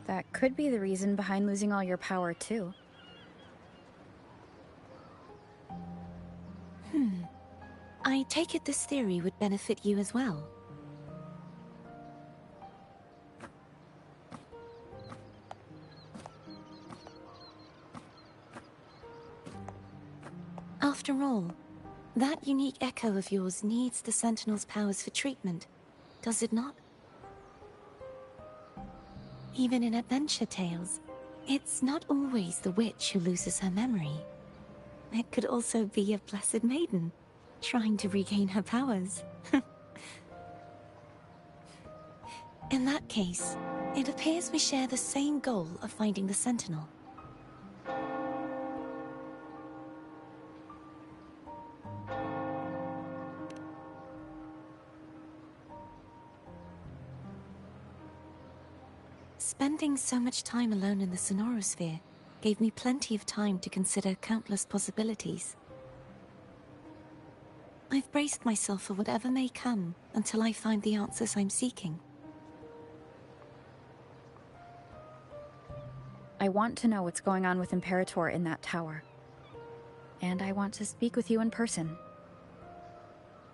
That could be the reason behind losing all your power, too. I take it this theory would benefit you as well. After all, that unique echo of yours needs the Sentinel's powers for treatment, does it not? Even in adventure tales, it's not always the witch who loses her memory. It could also be a blessed maiden, trying to regain her powers. In that case, it appears we share the same goal of finding the Sentinel. Spending so much time alone in the Sonorosphere gave me plenty of time to consider countless possibilities. I've braced myself for whatever may come until I find the answers I'm seeking. I want to know what's going on with Imperator in that tower. And I want to speak with you in person.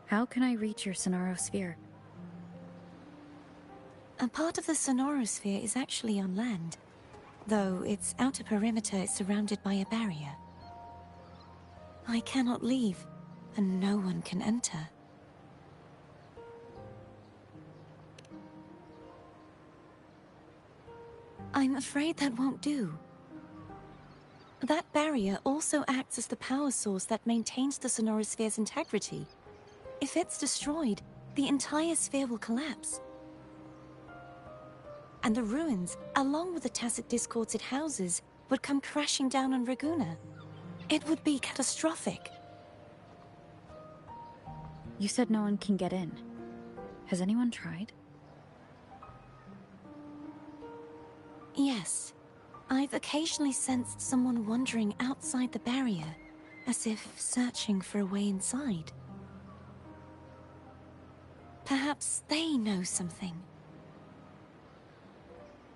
How can I reach your Sonorosphere? A part of the Sonorosphere is actually on land, though its outer perimeter is surrounded by a barrier. I cannot leave, and no one can enter. I'm afraid that won't do. That barrier also acts as the power source that maintains the Sonorosphere's integrity. If it's destroyed, the entire sphere will collapse. And the ruins, along with the tacit discords it houses, would come crashing down on Raguna. It would be catastrophic. You said no one can get in. Has anyone tried? Yes. I've occasionally sensed someone wandering outside the barrier, as if searching for a way inside. Perhaps they know something.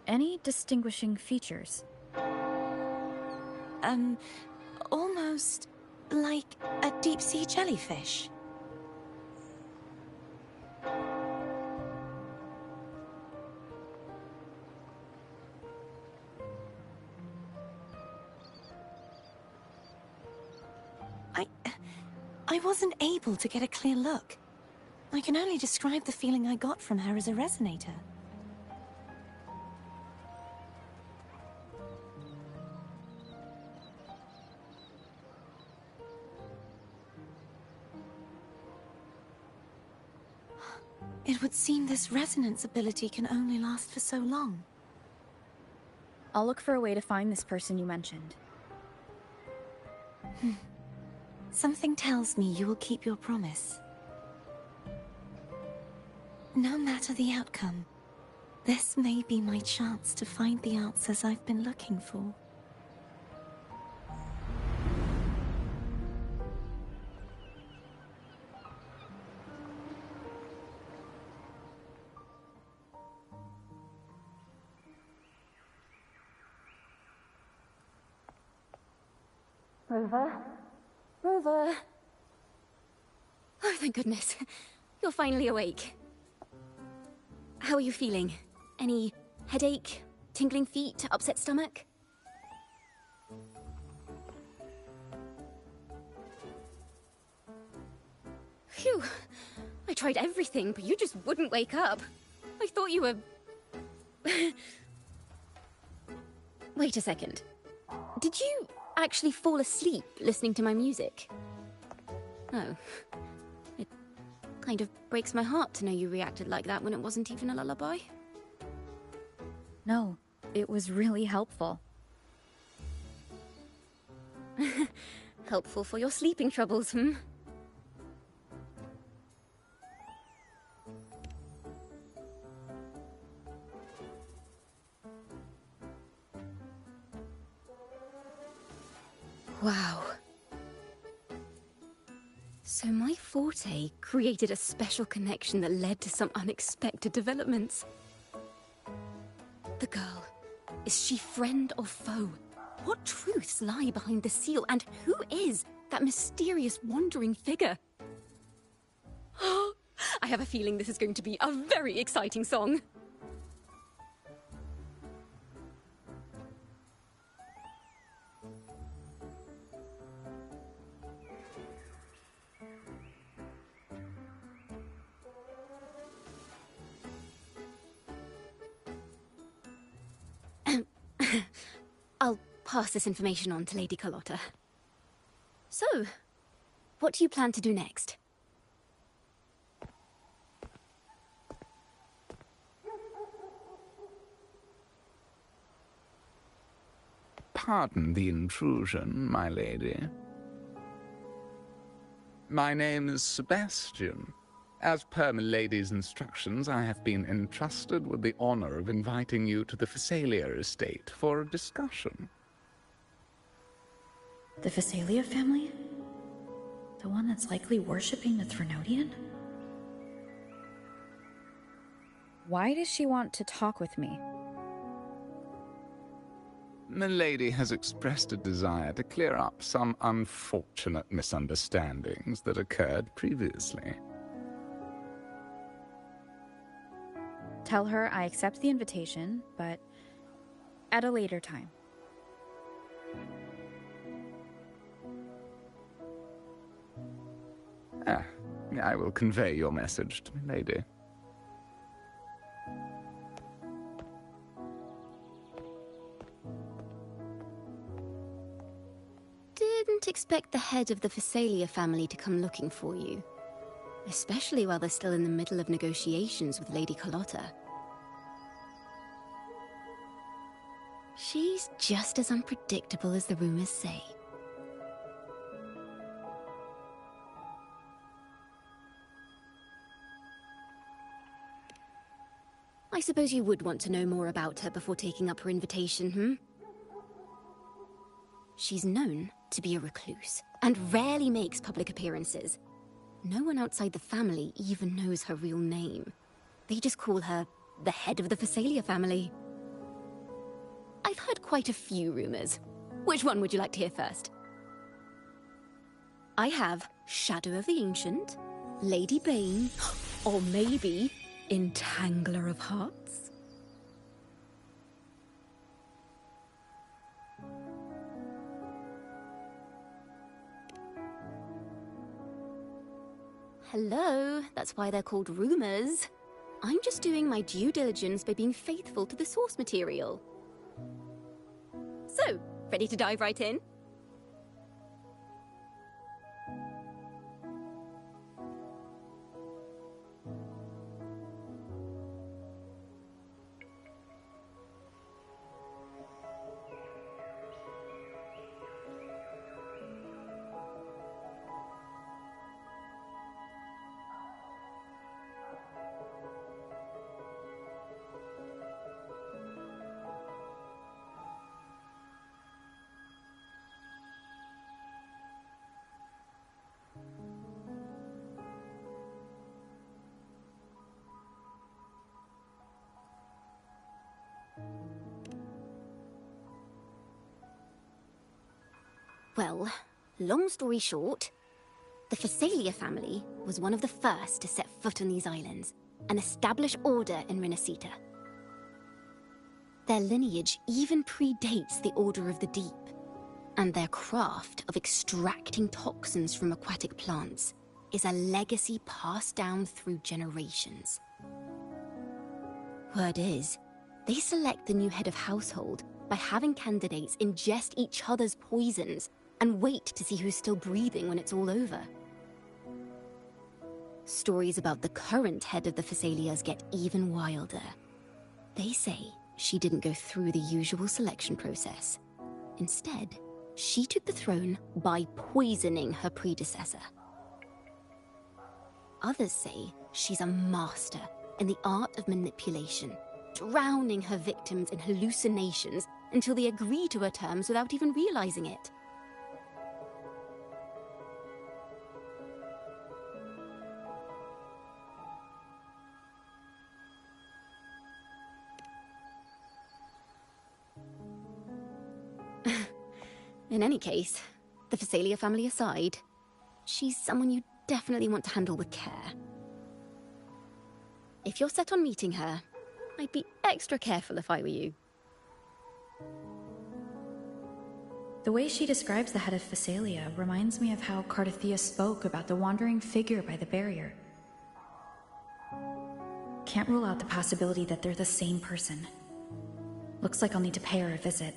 Any distinguishing features? Almost like a deep-sea jellyfish. I wasn't able to get a clear look. I can only describe the feeling I got from her as a resonator. It would seem this resonance ability can only last for so long. I'll look for a way to find this person you mentioned. Something tells me you will keep your promise. No matter the outcome, this may be my chance to find the answers I've been looking for. Rover? Rover! Oh, thank goodness. You're finally awake. How are you feeling? Any headache, tingling feet, upset stomach? Phew. I tried everything, but you just wouldn't wake up. I thought you were... Wait a second. Did you actually fall asleep listening to my music? Oh. It kind of breaks my heart to know you reacted like that when it wasn't even a lullaby. No, it was really helpful. Helpful for your sleeping troubles, hmm? Wow. So my forte created a special connection that led to some unexpected developments. The girl, is she friend or foe? What truths lie behind the seal, and who is that mysterious wandering figure? I have a feeling this is going to be a very exciting song. I'll pass this information on to Lady Carlotta. So, what do you plan to do next? Pardon the intrusion, my lady. My name is Sebastian. As per my lady's instructions, I have been entrusted with the honor of inviting you to the Phasalia estate for a discussion. The Phasalia family? The one that's likely worshipping the Threnodian? Why does she want to talk with me? Milady has expressed a desire to clear up some unfortunate misunderstandings that occurred previously. Tell her I accept the invitation, but at a later time. I will convey your message to Milady. Didn't expect the head of the Phasalia family to come looking for you. Especially while they're still in the middle of negotiations with Lady Carlotta. She's just as unpredictable as the rumors say. I suppose you would want to know more about her before taking up her invitation, hmm? She's known to be a recluse, and rarely makes public appearances. No one outside the family even knows her real name. They just call her the head of the Phasalia family. I've heard quite a few rumors. Which one would you like to hear first? I have Shadow of the Ancient, Lady Bane, or maybe Entangler of Hearts? Hello, that's why they're called rumors. I'm just doing my due diligence by being faithful to the source material. So, ready to dive right in? Well, long story short, the Phasalia family was one of the first to set foot on these islands and establish order in Renacita. Their lineage even predates the Order of the Deep, and their craft of extracting toxins from aquatic plants is a legacy passed down through generations. Word is, they select the new head of household by having candidates ingest each other's poisons and wait to see who's still breathing when it's all over. Stories about the current head of the Phasalias get even wilder. They say she didn't go through the usual selection process. Instead, she took the throne by poisoning her predecessor. Others say she's a master in the art of manipulation, drowning her victims in hallucinations until they agree to her terms without even realizing it. In any case, the Phasalia family aside, she's someone you definitely want to handle with care. If you're set on meeting her, I'd be extra careful if I were you. The way she describes the head of Phasalia reminds me of how Cardathia spoke about the wandering figure by the barrier. Can't rule out the possibility that they're the same person. Looks like I'll need to pay her a visit.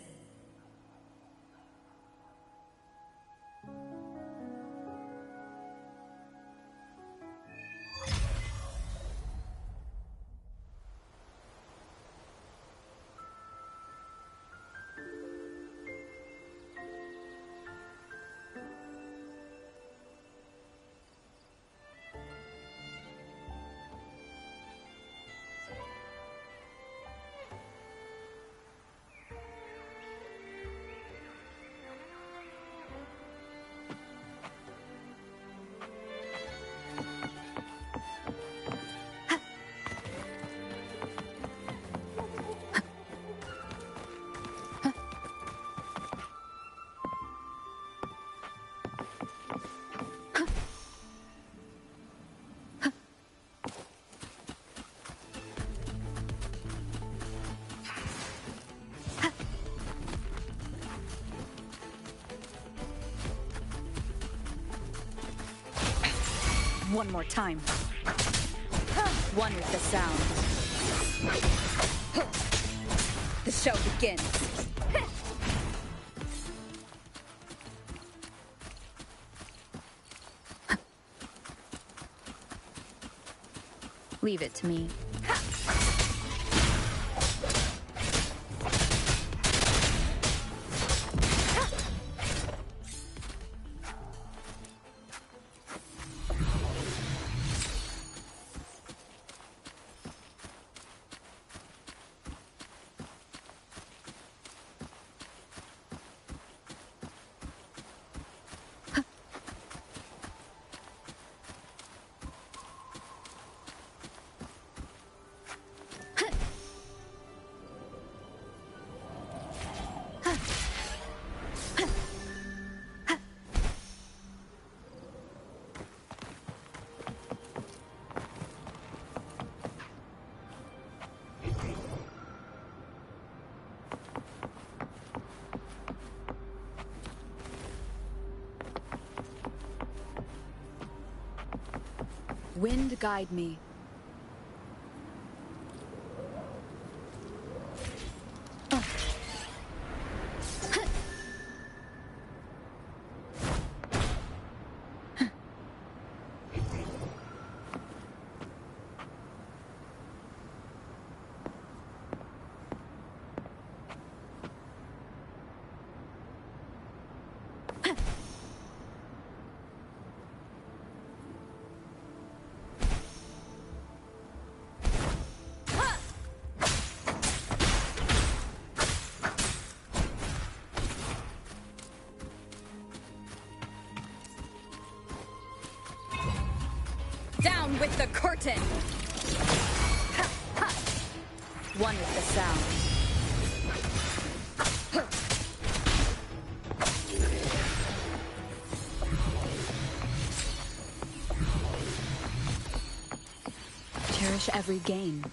One more time. One with the sound. The show begins. Leave it to me. Wind guide me. Down with the curtain! Ha, ha. One with the sound. Cherish every gain.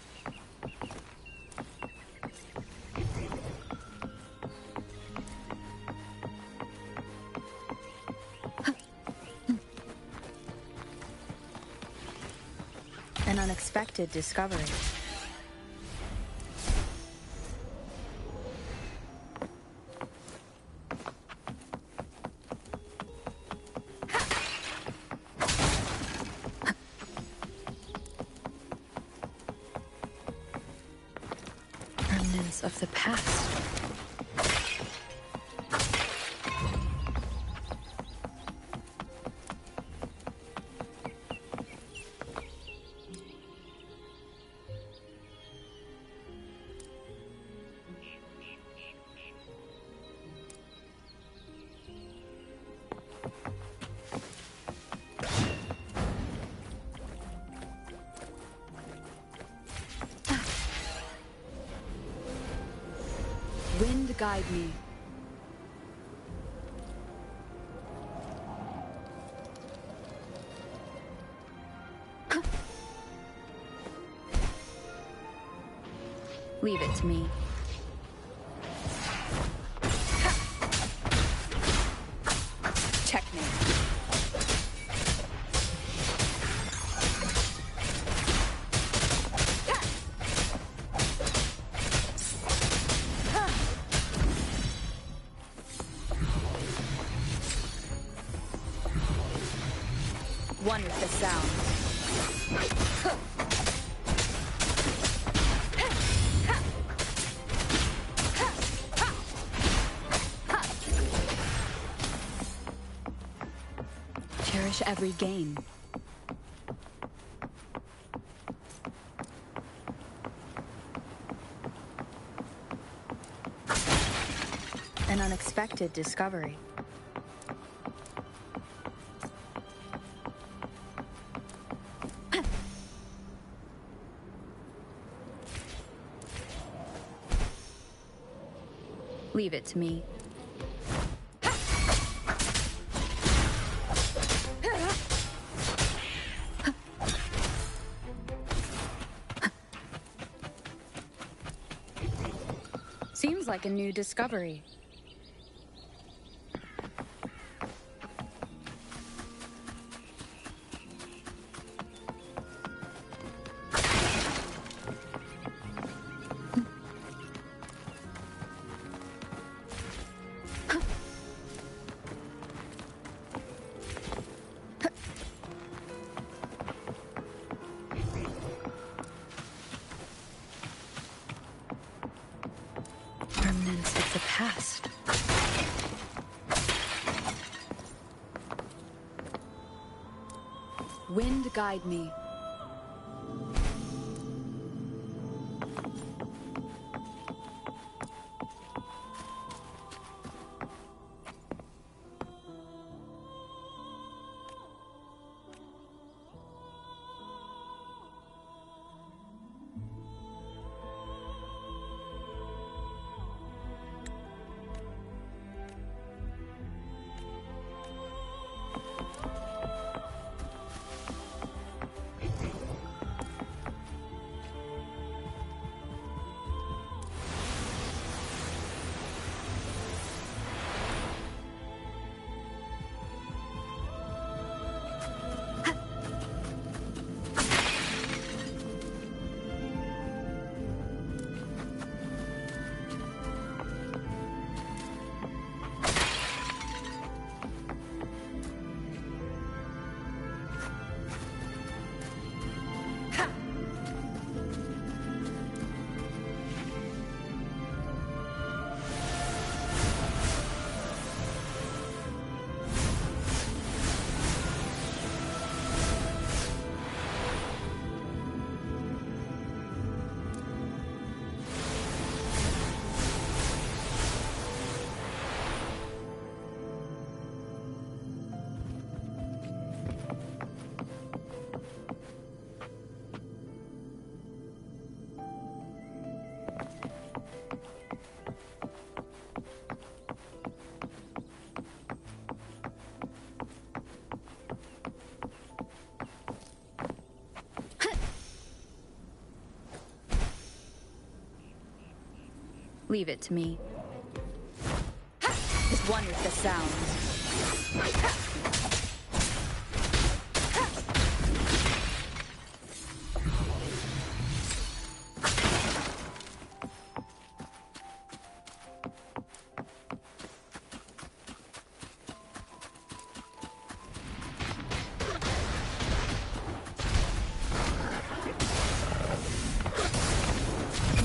An unexpected discovery. Remnants of the past. Wind guide me. Leave it to me. Checkmate. One with the sound. Cherish every gain. An unexpected discovery. Leave it to me. Seems like a new discovery. past. Wind guide me. Leave it to me. Is one with the sounds.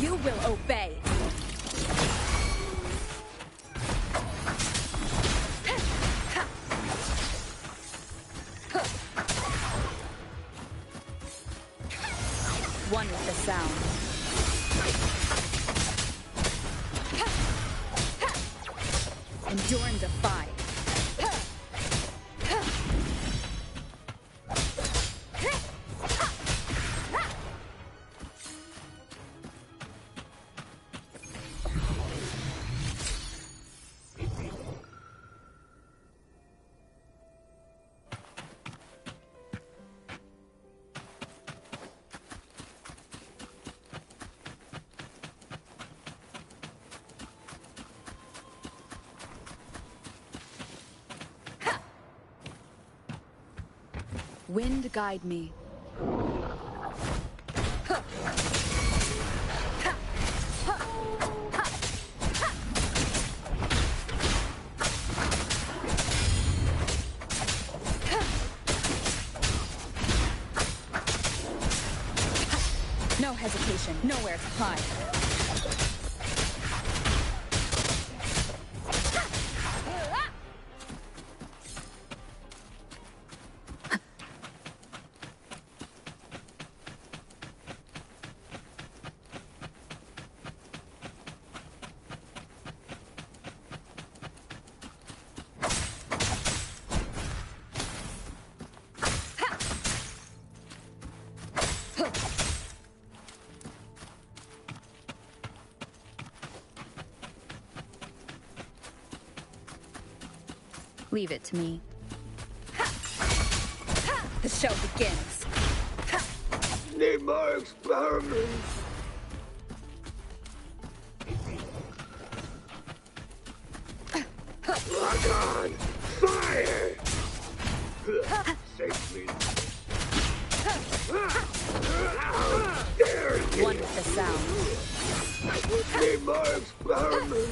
You will obey. One with the sound. Endure and defy. Wind guide me. No hesitation, nowhere to hide. Leave it to me. The show begins. Need more experiments. Lock on! Fire! Save me. How dare you! One with the sound. Need more experiments.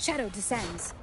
Shadow descends.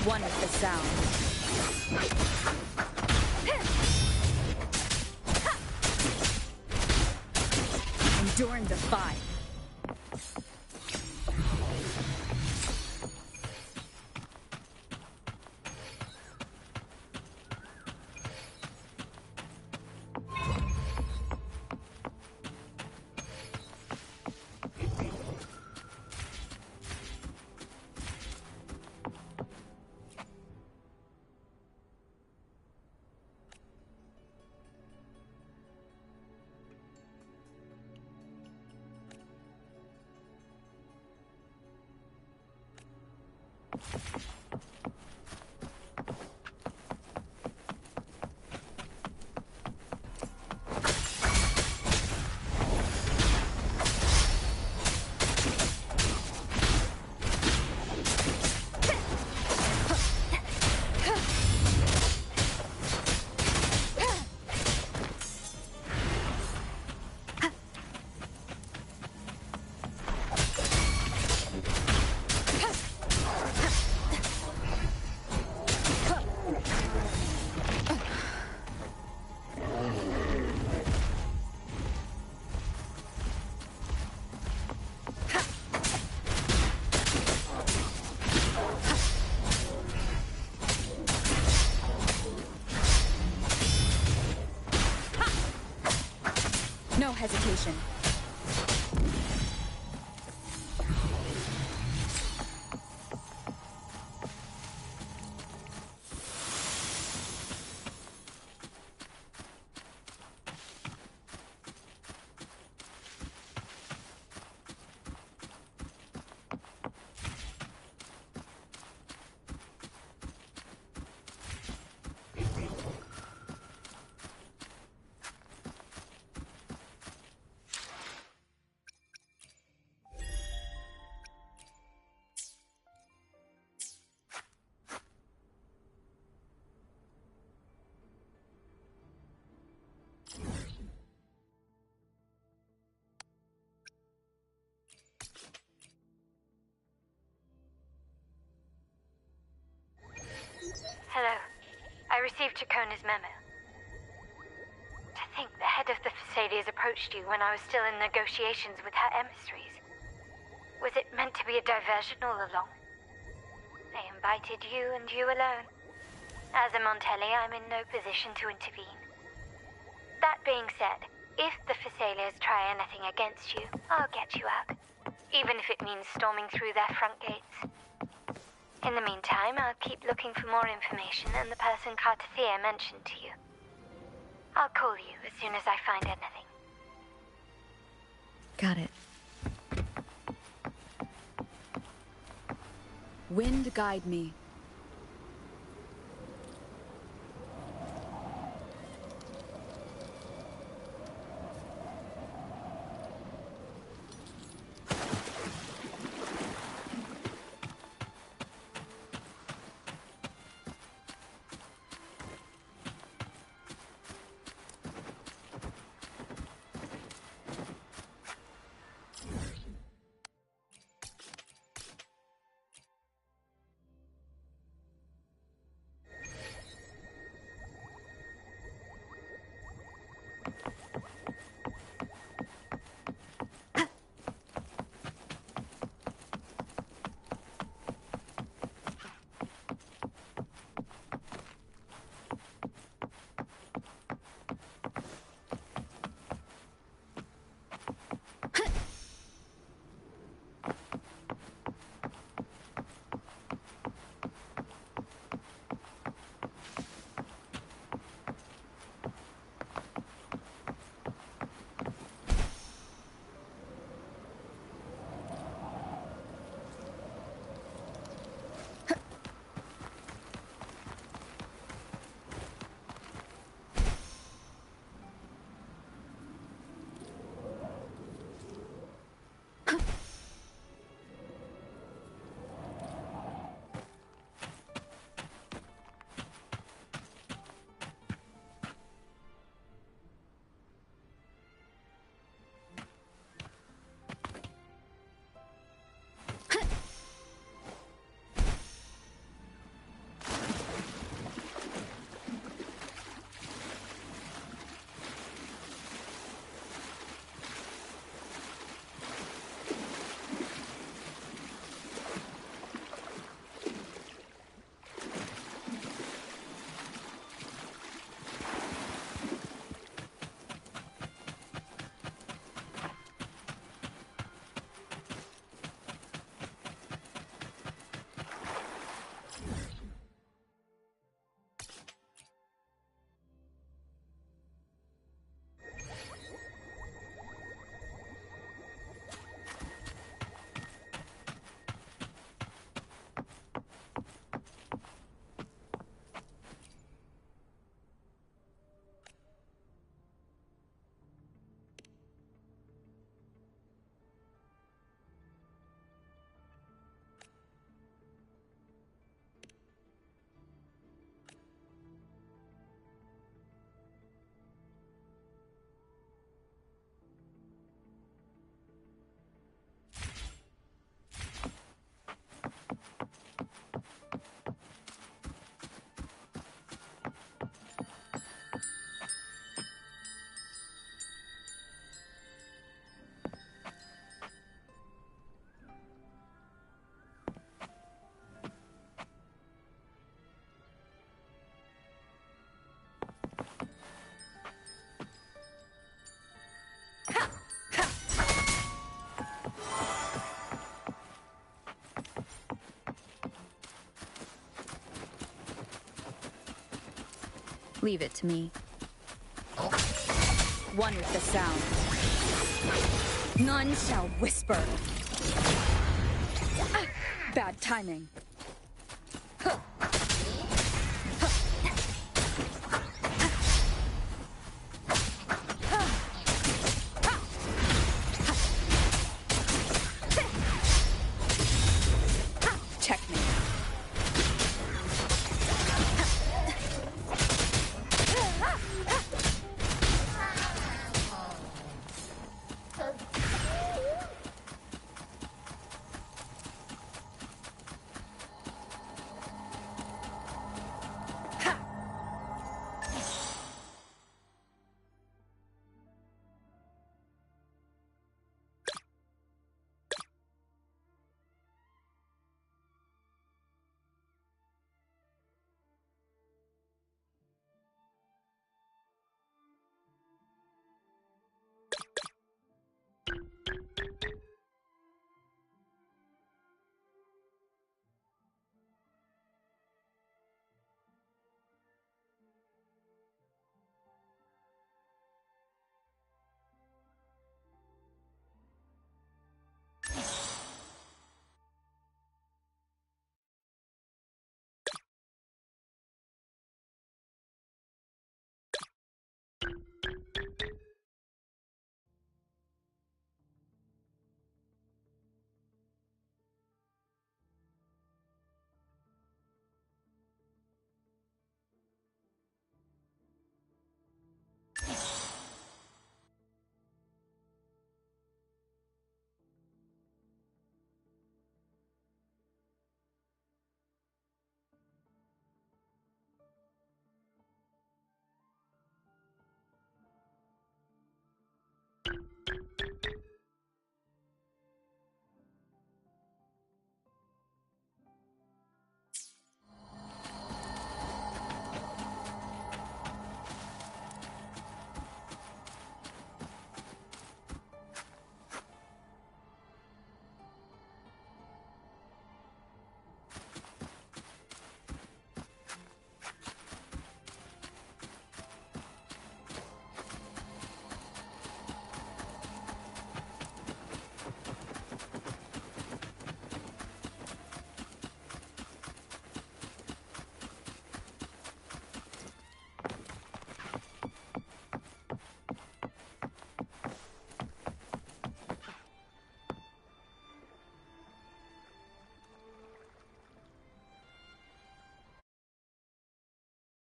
One with the sound. Endure and defy. No hesitation. Hello. I received Chacona's memo. To think the head of the Thessalians approached you when I was still in negotiations with her emissaries. Was it meant to be a diversion all along? They invited you and you alone. As a Montelli, I'm in no position to intervene. That being said, if the Thessalians try anything against you, I'll get you out. Even if it means storming through their front gates. In the meantime, I'll keep looking for more information and the person Cartathea mentioned to you. I'll call you as soon as I find anything. Got it. Wind guide me. Leave it to me. One with the sound. None shall whisper. Ah, bad timing.